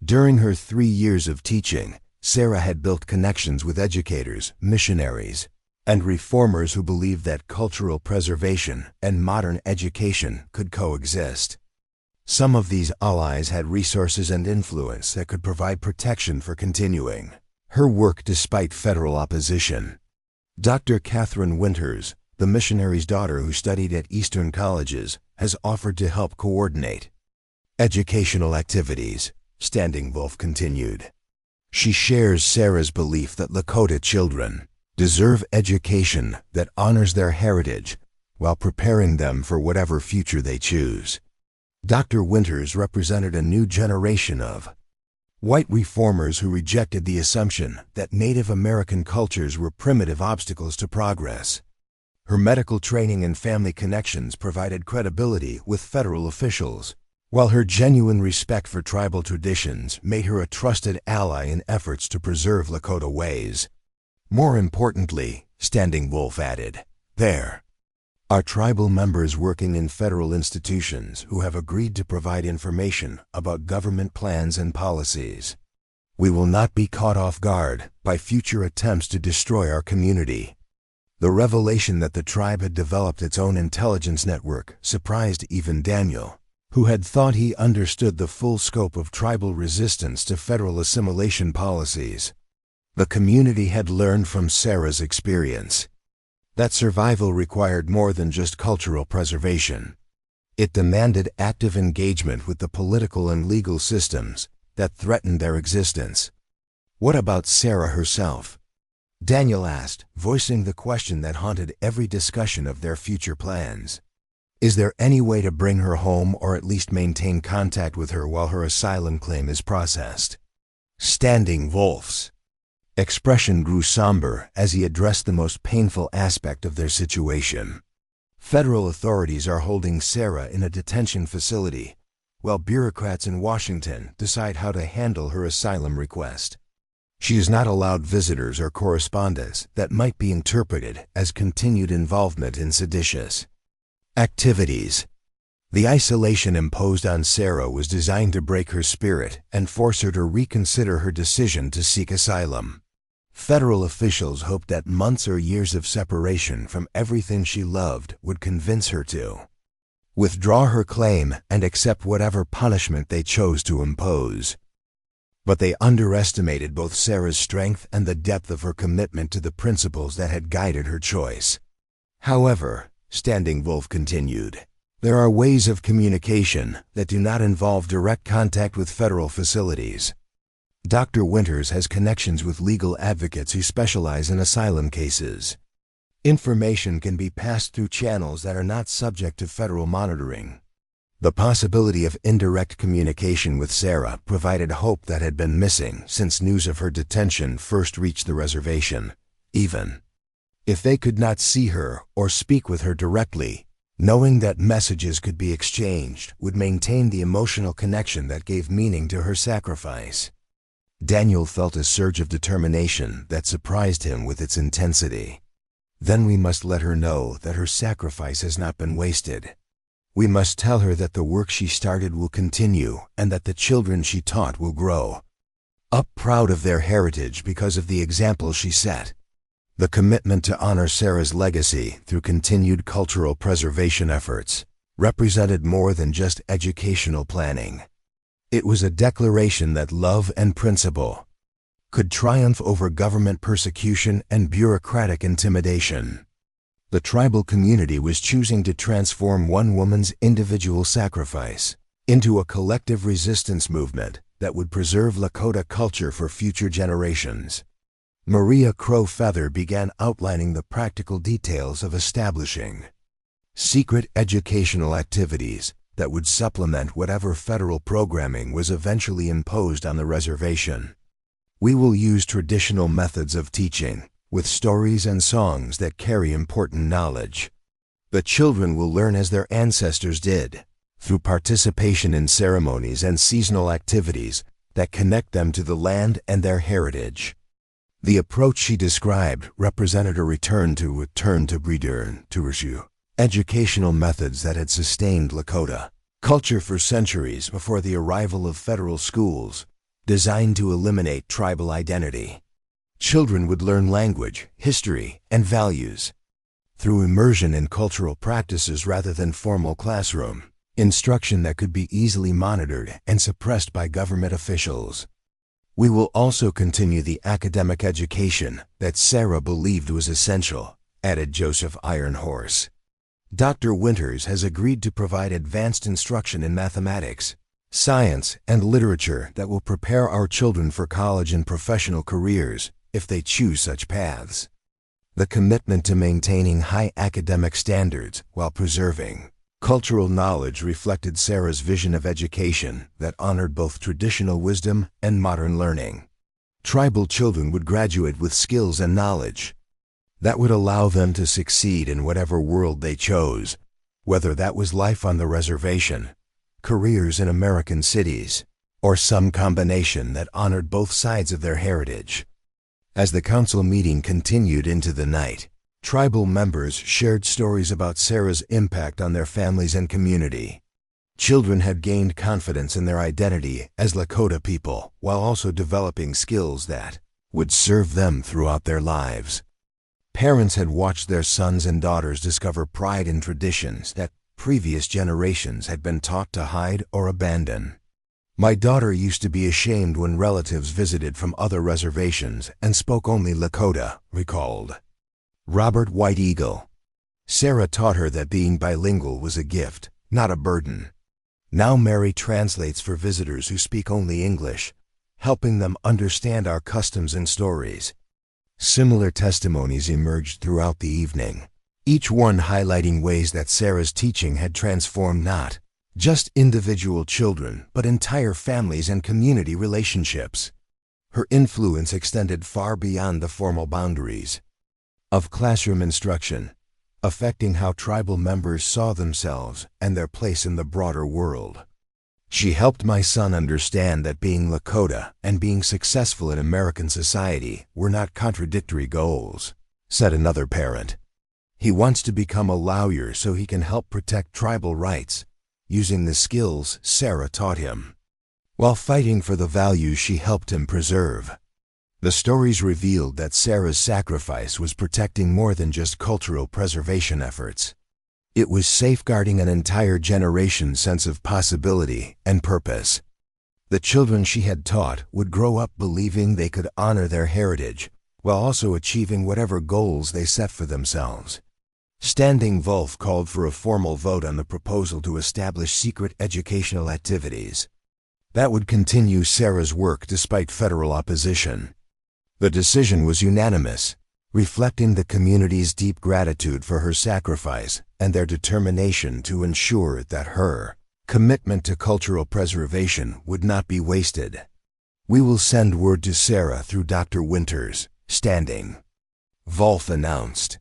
During her 3 years of teaching, Sarah had built connections with educators, missionaries, and reformers who believed that cultural preservation and modern education could coexist. Some of these allies had resources and influence that could provide protection for continuing her work despite federal opposition. Dr. Catherine Winters, the missionary's daughter who studied at Eastern colleges, has offered to help coordinate educational activities, Standing Wolf continued. She shares Sarah's belief that Lakota children deserve education that honors their heritage while preparing them for whatever future they choose. Dr. Winters represented a new generation of white reformers who rejected the assumption that Native American cultures were primitive obstacles to progress. Her medical training and family connections provided credibility with federal officials, while her genuine respect for tribal traditions made her a trusted ally in efforts to preserve Lakota ways. More importantly, Standing Wolf added, there are tribal members working in federal institutions who have agreed to provide information about government plans and policies. We will not be caught off guard by future attempts to destroy our community. The revelation that the tribe had developed its own intelligence network surprised even Daniel, who had thought he understood the full scope of tribal resistance to federal assimilation policies. The community had learned from Sarah's experience that survival required more than just cultural preservation. It demanded active engagement with the political and legal systems that threatened their existence. What about Sarah herself? Daniel asked, voicing the question that haunted every discussion of their future plans. Is there any way to bring her home or at least maintain contact with her while her asylum claim is processed? Standing Wolf's expression grew somber as he addressed the most painful aspect of their situation. Federal authorities are holding Sarah in a detention facility, while bureaucrats in Washington decide how to handle her asylum request. She is not allowed visitors or correspondence that might be interpreted as continued involvement in seditious activities. The isolation imposed on Sarah was designed to break her spirit and force her to reconsider her decision to seek asylum. Federal officials hoped that months or years of separation from everything she loved would convince her to withdraw her claim and accept whatever punishment they chose to impose. But they underestimated both Sarah's strength and the depth of her commitment to the principles that had guided her choice. However, Standing Wolf continued, there are ways of communication that do not involve direct contact with federal facilities. Dr. Winters has connections with legal advocates who specialize in asylum cases. Information can be passed through channels that are not subject to federal monitoring. The possibility of indirect communication with Sarah provided hope that had been missing since news of her detention first reached the reservation. Even if they could not see her or speak with her directly, knowing that messages could be exchanged would maintain the emotional connection that gave meaning to her sacrifice. Daniel felt a surge of determination that surprised him with its intensity. Then we must let her know that her sacrifice has not been wasted. We must tell her that the work she started will continue and that the children she taught will grow up proud of their heritage because of the example she set. The commitment to honor Sarah's legacy through continued cultural preservation efforts represented more than just educational planning. It was a declaration that love and principle could triumph over government persecution and bureaucratic intimidation. The tribal community was choosing to transform one woman's individual sacrifice into a collective resistance movement that would preserve Lakota culture for future generations. Maria Crow Feather began outlining the practical details of establishing secret educational activities that would supplement whatever federal programming was eventually imposed on the reservation. We will use traditional methods of teaching, with stories and songs that carry important knowledge. The children will learn as their ancestors did, through participation in ceremonies and seasonal activities that connect them to the land and their heritage. The approach she described represented a return to educational methods that had sustained Lakota culture for centuries before the arrival of federal schools, designed to eliminate tribal identity. Children would learn language, history, and values through immersion in cultural practices rather than formal classroom instruction that could be easily monitored and suppressed by government officials. We will also continue the academic education that Sarah believed was essential, added Joseph Ironhorse. Dr. Winters has agreed to provide advanced instruction in mathematics, science, and literature that will prepare our children for college and professional careers if they choose such paths. The commitment to maintaining high academic standards while preserving cultural knowledge reflected Sarah's vision of education that honored both traditional wisdom and modern learning. Tribal children would graduate with skills and knowledge that would allow them to succeed in whatever world they chose, whether that was life on the reservation, careers in American cities, or some combination that honored both sides of their heritage. As the council meeting continued into the night, tribal members shared stories about Sarah's impact on their families and community. Children had gained confidence in their identity as Lakota people, while also developing skills that would serve them throughout their lives. Parents had watched their sons and daughters discover pride in traditions that previous generations had been taught to hide or abandon. My daughter used to be ashamed when relatives visited from other reservations and spoke only Lakota, recalled Robert White Eagle. Sarah taught her that being bilingual was a gift, not a burden. Now Mary translates for visitors who speak only English, helping them understand our customs and stories. Similar testimonies emerged throughout the evening, each one highlighting ways that Sarah's teaching had transformed not just individual children, but entire families and community relationships. Her influence extended far beyond the formal boundaries of classroom instruction, affecting how tribal members saw themselves and their place in the broader world. She helped my son understand that being Lakota and being successful in American society were not contradictory goals, said another parent. He wants to become a lawyer so he can help protect tribal rights, using the skills Sarah taught him, while fighting for the values she helped him preserve. The stories revealed that Sarah's sacrifice was protecting more than just cultural preservation efforts. It was safeguarding an entire generation's sense of possibility and purpose. The children she had taught would grow up believing they could honor their heritage, while also achieving whatever goals they set for themselves. Standing Wolf called for a formal vote on the proposal to establish secret educational activities that would continue Sarah's work despite federal opposition. The decision was unanimous, reflecting the community's deep gratitude for her sacrifice and their determination to ensure that her commitment to cultural preservation would not be wasted. We will send word to Sarah through Dr. Winters, Standing Wolf announced.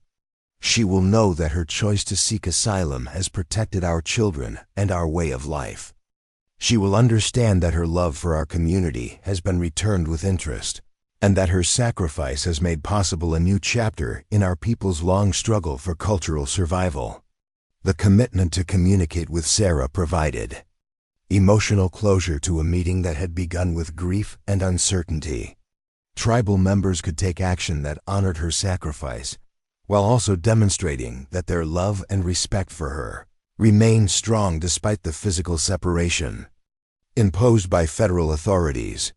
She will know that her choice to seek asylum has protected our children and our way of life. She will understand that her love for our community has been returned with interest, and that her sacrifice has made possible a new chapter in our people's long struggle for cultural survival. The commitment to communicate with Sarah provided emotional closure to a meeting that had begun with grief and uncertainty. Tribal members could take action that honored her sacrifice, while also demonstrating that their love and respect for her remained strong despite the physical separation imposed by federal authorities.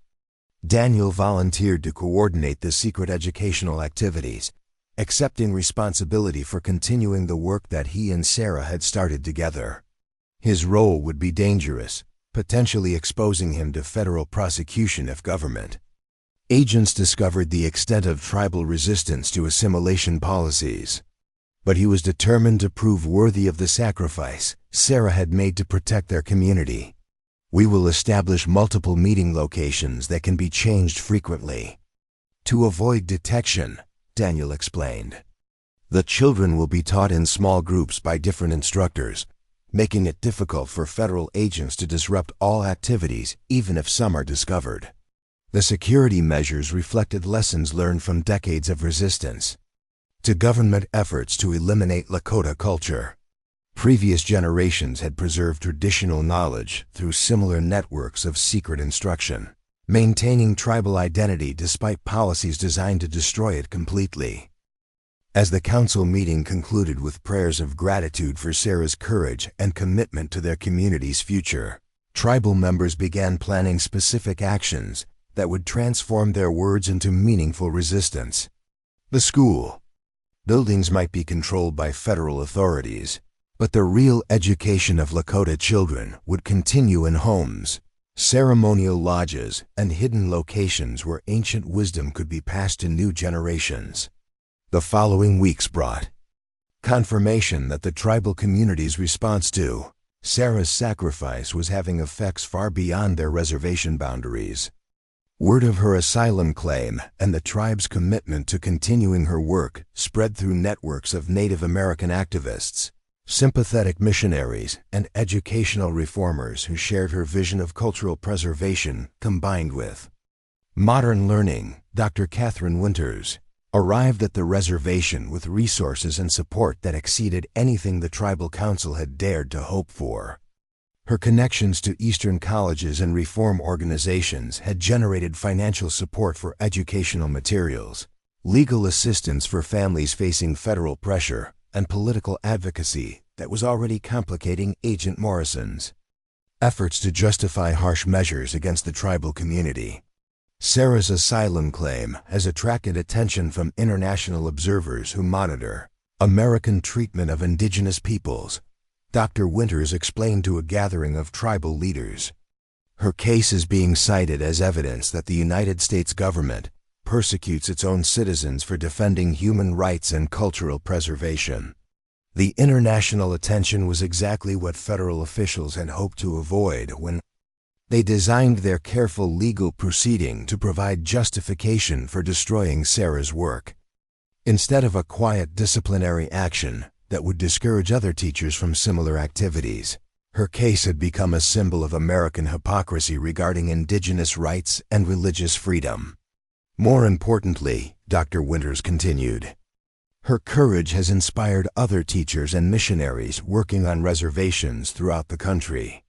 Daniel volunteered to coordinate the secret educational activities, accepting responsibility for continuing the work that he and Sarah had started together. His role would be dangerous, potentially exposing him to federal prosecution if government agents discovered the extent of tribal resistance to assimilation policies. But he was determined to prove worthy of the sacrifice Sarah had made to protect their community. We will establish multiple meeting locations that can be changed frequently to avoid detection, Daniel explained. The children will be taught in small groups by different instructors, making it difficult for federal agents to disrupt all activities even if some are discovered. The security measures reflected lessons learned from decades of resistance to government efforts to eliminate Lakota culture. Previous generations had preserved traditional knowledge through similar networks of secret instruction, maintaining tribal identity despite policies designed to destroy it completely. As the council meeting concluded with prayers of gratitude for Sarah's courage and commitment to their community's future, tribal members began planning specific actions that would transform their words into meaningful resistance. The school buildings might be controlled by federal authorities, but the real education of Lakota children would continue in homes, ceremonial lodges, and hidden locations where ancient wisdom could be passed to new generations. The following weeks brought confirmation that the tribal community's response to Sarah's sacrifice was having effects far beyond their reservation boundaries. Word of her asylum claim and the tribe's commitment to continuing her work spread through networks of Native American activists, sympathetic missionaries, and educational reformers who shared her vision of cultural preservation combined with Modern learning, Dr. Catherine Winters, arrived at the reservation with resources and support that exceeded anything the Tribal Council had dared to hope for. Her connections to Eastern colleges and reform organizations had generated financial support for educational materials, legal assistance for families facing federal pressure, and political advocacy that was already complicating Agent Morrison's efforts to justify harsh measures against the tribal community. Sarah's asylum claim has attracted attention from international observers who monitor American treatment of indigenous peoples. Dr. Winters explained to a gathering of tribal leaders. Her case is being cited as evidence that the United States government persecutes its own citizens for defending human rights and cultural preservation. The international attention was exactly what federal officials had hoped to avoid when they designed their careful legal proceeding to provide justification for destroying Sarah's work. Instead of a quiet disciplinary action that would discourage other teachers from similar activities, her case had become a symbol of American hypocrisy regarding indigenous rights and religious freedom. More importantly, Dr. Winters continued, her courage has inspired other teachers and missionaries working on reservations throughout the country.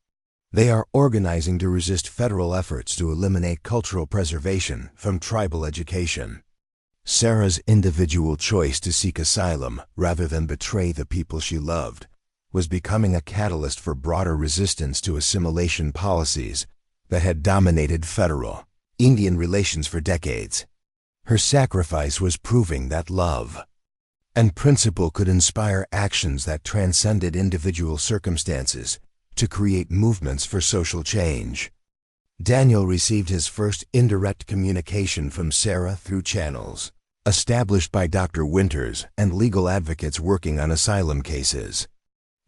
They are organizing to resist federal efforts to eliminate cultural preservation from tribal education. Sarah's individual choice to seek asylum rather than betray the people she loved was becoming a catalyst for broader resistance to assimilation policies that had dominated federal Indian relations for decades. Her sacrifice was proving that love and principle could inspire actions that transcended individual circumstances to create movements for social change. Daniel received his first indirect communication from Sarah through channels established by Dr. Winters and legal advocates working on asylum cases.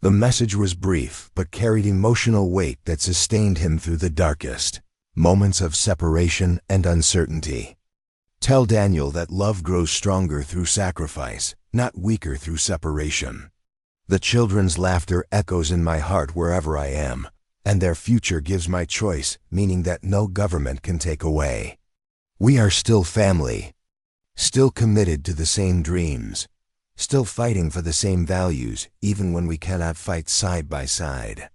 The message was brief but carried emotional weight that sustained him through the darkest moments of separation and uncertainty. Tell Daniel that love grows stronger through sacrifice, not weaker through separation. The children's laughter echoes in my heart wherever I am, and their future gives my choice, meaning that no government can take away. We are still family, still committed to the same dreams, still fighting for the same values, even when we cannot fight side by side.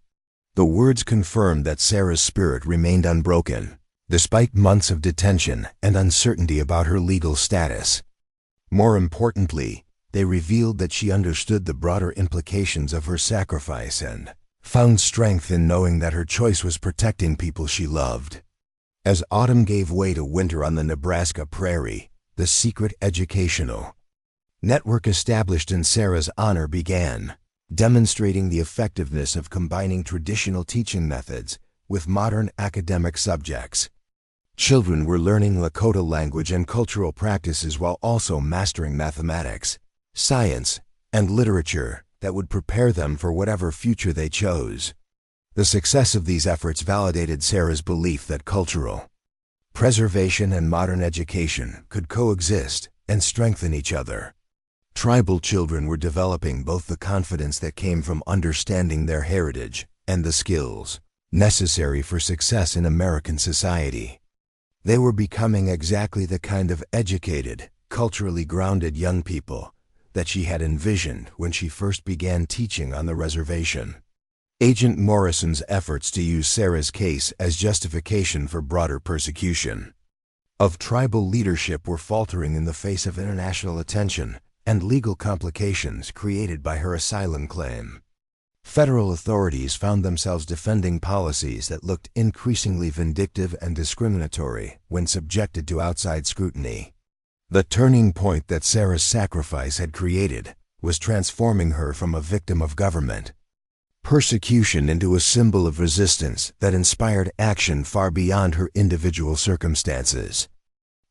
The words confirmed that Sarah's spirit remained unbroken, despite months of detention and uncertainty about her legal status. More importantly, they revealed that she understood the broader implications of her sacrifice and found strength in knowing that her choice was protecting people she loved. As autumn gave way to winter on the Nebraska prairie, the secret educational network established in Sarah's honor began, demonstrating the effectiveness of combining traditional teaching methods with modern academic subjects. Children were learning Lakota language and cultural practices while also mastering mathematics, science, and literature that would prepare them for whatever future they chose. The success of these efforts validated Sarah's belief that cultural preservation and modern education could coexist and strengthen each other. Tribal children were developing both the confidence that came from understanding their heritage and the skills necessary for success in American society. They were becoming exactly the kind of educated, culturally grounded young people that she had envisioned when she first began teaching on the reservation. Agent Morrison's efforts to use Sarah's case as justification for broader persecution of tribal leadership were faltering in the face of international attention and legal complications created by her asylum claim. Federal authorities found themselves defending policies that looked increasingly vindictive and discriminatory when subjected to outside scrutiny. The turning point that Sarah's sacrifice had created was transforming her from a victim of government persecution into a symbol of resistance that inspired action far beyond her individual circumstances.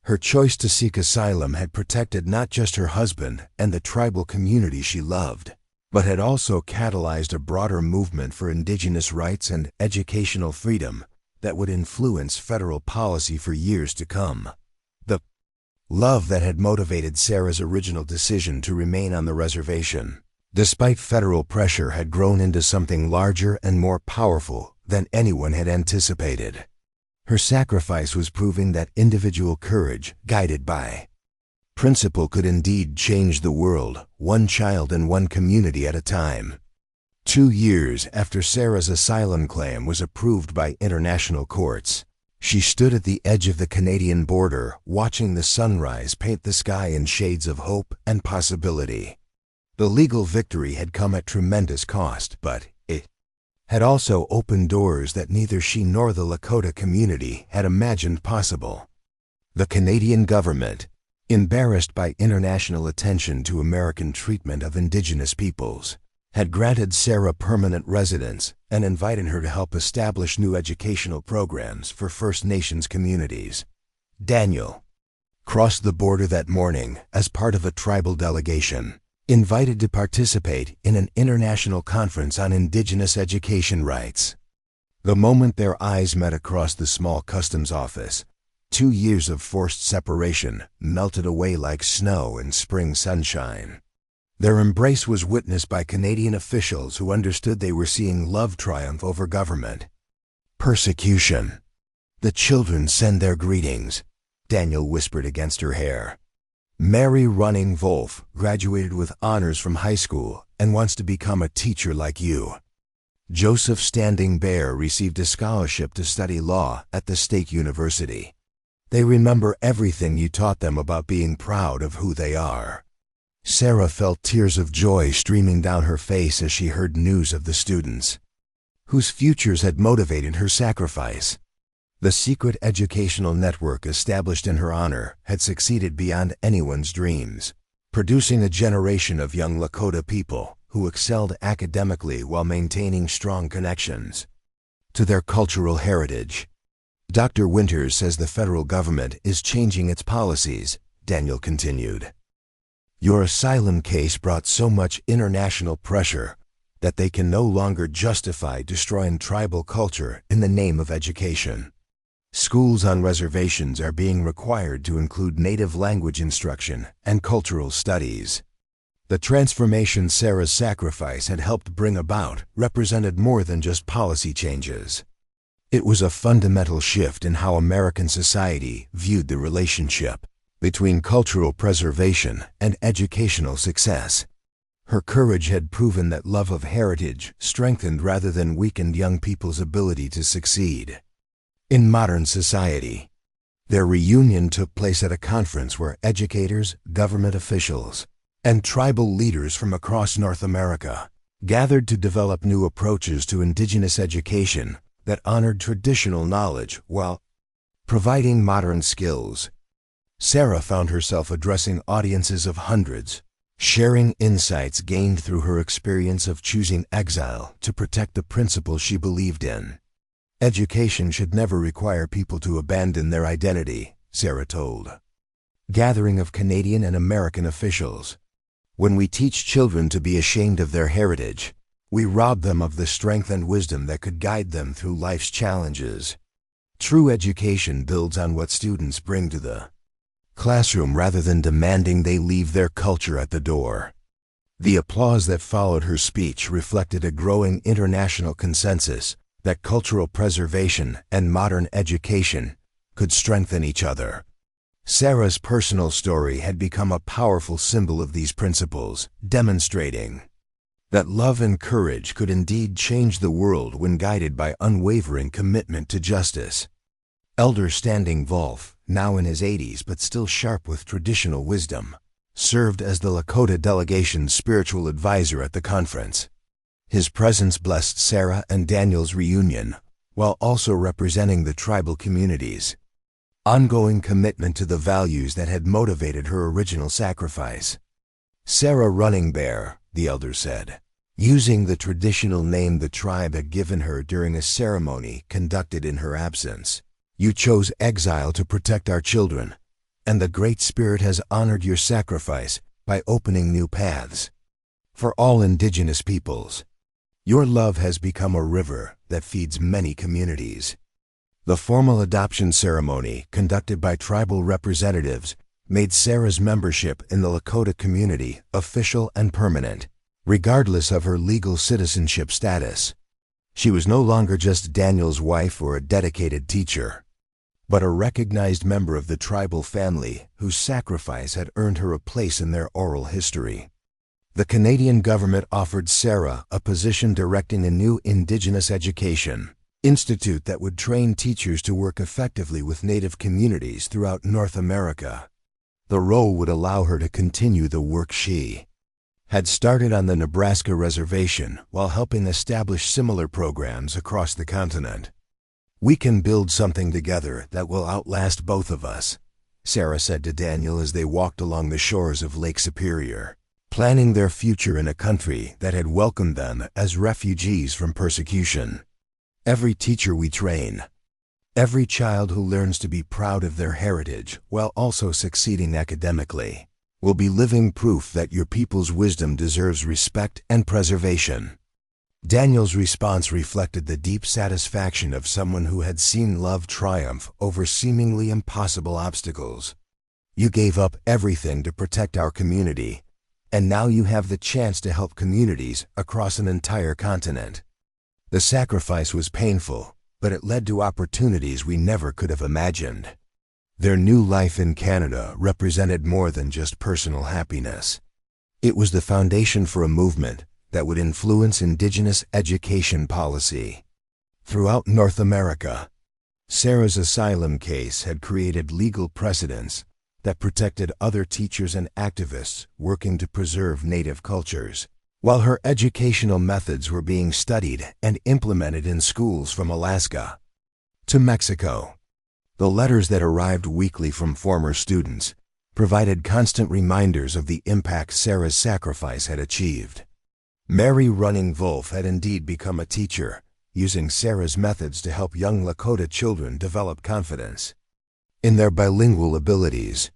Her choice to seek asylum had protected not just her husband and the tribal community she loved, but had also catalyzed a broader movement for indigenous rights and educational freedom that would influence federal policy for years to come. The love that had motivated Sarah's original decision to remain on the reservation, despite federal pressure, had grown into something larger and more powerful than anyone had anticipated. Her sacrifice was proving that individual courage, guided by principle, could indeed change the world, one child and one community at a time. 2 years after Sarah's asylum claim was approved by international courts, she stood at the edge of the Canadian border, watching the sunrise paint the sky in shades of hope and possibility. The legal victory had come at tremendous cost, but it had also opened doors that neither she nor the Lakota community had imagined possible. The Canadian government, embarrassed by international attention to American treatment of Indigenous peoples, had granted Sarah permanent residence and invited her to help establish new educational programs for First Nations communities. Daniel crossed the border that morning as part of a tribal delegation, invited to participate in an international conference on Indigenous education rights. The moment their eyes met across the small customs office, 2 years of forced separation melted away like snow in spring sunshine. Their embrace was witnessed by Canadian officials who understood they were seeing love triumph over government persecution. "The children send their greetings," Daniel whispered against her hair. "Mary Running Wolf graduated with honors from high school and wants to become a teacher like you. Joseph Standing Bear received a scholarship to study law at the state university. They remember everything you taught them about being proud of who they are." Sarah felt tears of joy streaming down her face as she heard news of the students whose futures had motivated her sacrifice. The secret educational network established in her honor had succeeded beyond anyone's dreams, producing a generation of young Lakota people who excelled academically while maintaining strong connections to their cultural heritage. "Dr. Winters says the federal government is changing its policies," Daniel continued. "Your asylum case brought so much international pressure that they can no longer justify destroying tribal culture in the name of education. Schools on reservations are being required to include native language instruction and cultural studies." The transformation Sarah's sacrifice had helped bring about represented more than just policy changes. It was a fundamental shift in how American society viewed the relationship between cultural preservation and educational success. Her courage had proven that love of heritage strengthened rather than weakened young people's ability to succeed in modern society. Their reunion took place at a conference where educators, government officials, and tribal leaders from across North America gathered to develop new approaches to Indigenous education that honored traditional knowledge while providing modern skills. Sarah found herself addressing audiences of hundreds, sharing insights gained through her experience of choosing exile to protect the principles she believed in. "Education should never require people to abandon their identity," Sarah told gathering of Canadian and American officials. "When we teach children to be ashamed of their heritage, we rob them of the strength and wisdom that could guide them through life's challenges. True education builds on what students bring to the classroom rather than demanding they leave their culture at the door." The applause that followed her speech reflected a growing international consensus that cultural preservation and modern education could strengthen each other. Sarah's personal story had become a powerful symbol of these principles, demonstrating that love and courage could indeed change the world when guided by unwavering commitment to justice. Elder Standing Wolf, now in his 80s but still sharp with traditional wisdom, served as the Lakota delegation's spiritual advisor at the conference. His presence blessed Sarah and Daniel's reunion, while also representing the tribal community's ongoing commitment to the values that had motivated her original sacrifice. "Sarah Running Bear," the elder said, using the traditional name the tribe had given her during a ceremony conducted in her absence. "You chose exile to protect our children, and the Great Spirit has honored your sacrifice by opening new paths for all Indigenous peoples. Your love has become a river that feeds many communities." The formal adoption ceremony, conducted by tribal representatives, made Sarah's membership in the Lakota community official and permanent, regardless of her legal citizenship status. She was no longer just Daniel's wife or a dedicated teacher. but a recognized member of the tribal family whose sacrifice had earned her a place in their oral history. The Canadian government offered Sarah a position directing a new Indigenous education institute that would train teachers to work effectively with Native communities throughout North America. The role would allow her to continue the work she had started on the Nebraska reservation while helping establish similar programs across the continent. "We can build something together that will outlast both of us," Sarah said to Daniel as they walked along the shores of Lake Superior, planning their future in a country that had welcomed them as refugees from persecution. "Every teacher we train, every child who learns to be proud of their heritage while also succeeding academically, will be living proof that your people's wisdom deserves respect and preservation." Daniel's response reflected the deep satisfaction of someone who had seen love triumph over seemingly impossible obstacles. "You gave up everything to protect our community, and now you have the chance to help communities across an entire continent." The sacrifice was painful, but it led to opportunities we never could have imagined. Their new life in Canada represented more than just personal happiness. It was the foundation for a movement that would influence Indigenous education policy throughout North America. Sarah's asylum case had created legal precedents that protected other teachers and activists working to preserve Native cultures, while her educational methods were being studied and implemented in schools from Alaska to Mexico. The letters that arrived weekly from former students provided constant reminders of the impact Sarah's sacrifice had achieved. Mary Running Wolf had indeed become a teacher, using Sarah's methods to help young Lakota children develop confidence in their bilingual abilities.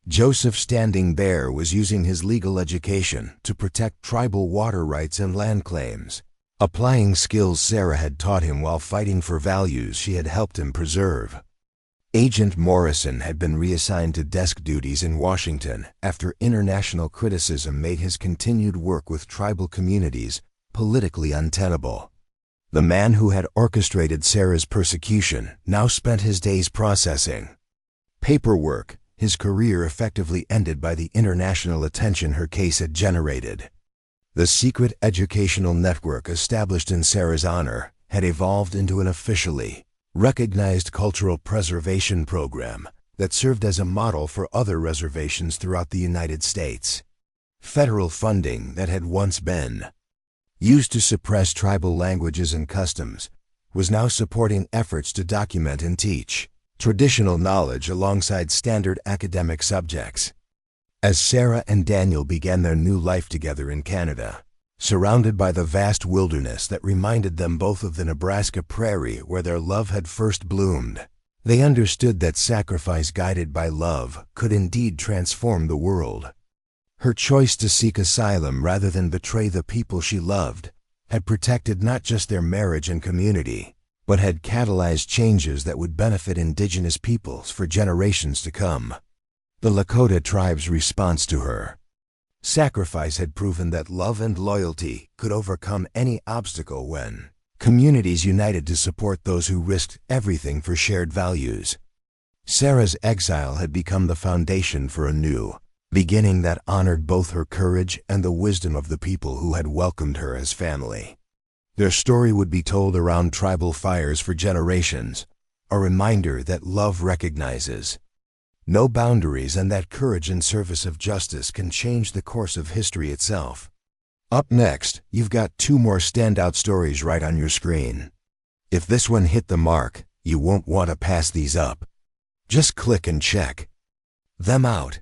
Joseph Standing Bear was using his legal education to protect tribal water rights and land claims, applying skills Sarah had taught him while fighting for values she had helped him preserve. Agent Morrison had been reassigned to desk duties in Washington after international criticism made his continued work with tribal communities politically untenable. The man who had orchestrated Sarah's persecution now spent his days processing paperwork, his career effectively ended by the international attention her case had generated. The secret educational network established in Sarah's honor had evolved into an officially recognized cultural preservation program that served as a model for other reservations throughout the United States. Federal funding that had once been used to suppress tribal languages and customs was now supporting efforts to document and teach traditional knowledge alongside standard academic subjects. As Sarah and Daniel began their new life together in Canada, surrounded by the vast wilderness that reminded them both of the Nebraska prairie where their love had first bloomed, they understood that sacrifice guided by love could indeed transform the world. Her choice to seek asylum rather than betray the people she loved had protected not just their marriage and community, but had catalyzed changes that would benefit Indigenous peoples for generations to come. The Lakota tribe's response to her sacrifice had proven that love and loyalty could overcome any obstacle when communities united to support those who risked everything for shared values. Sarah's exile had become the foundation for a new beginning that honored both her courage and the wisdom of the people who had welcomed her as family. Their story would be told around tribal fires for generations, a reminder that love recognizes no boundaries and that courage in service of justice can change the course of history itself. Up next, you've got two more standout stories right on your screen. If this one hit the mark, you won't want to pass these up. Just click and check them out.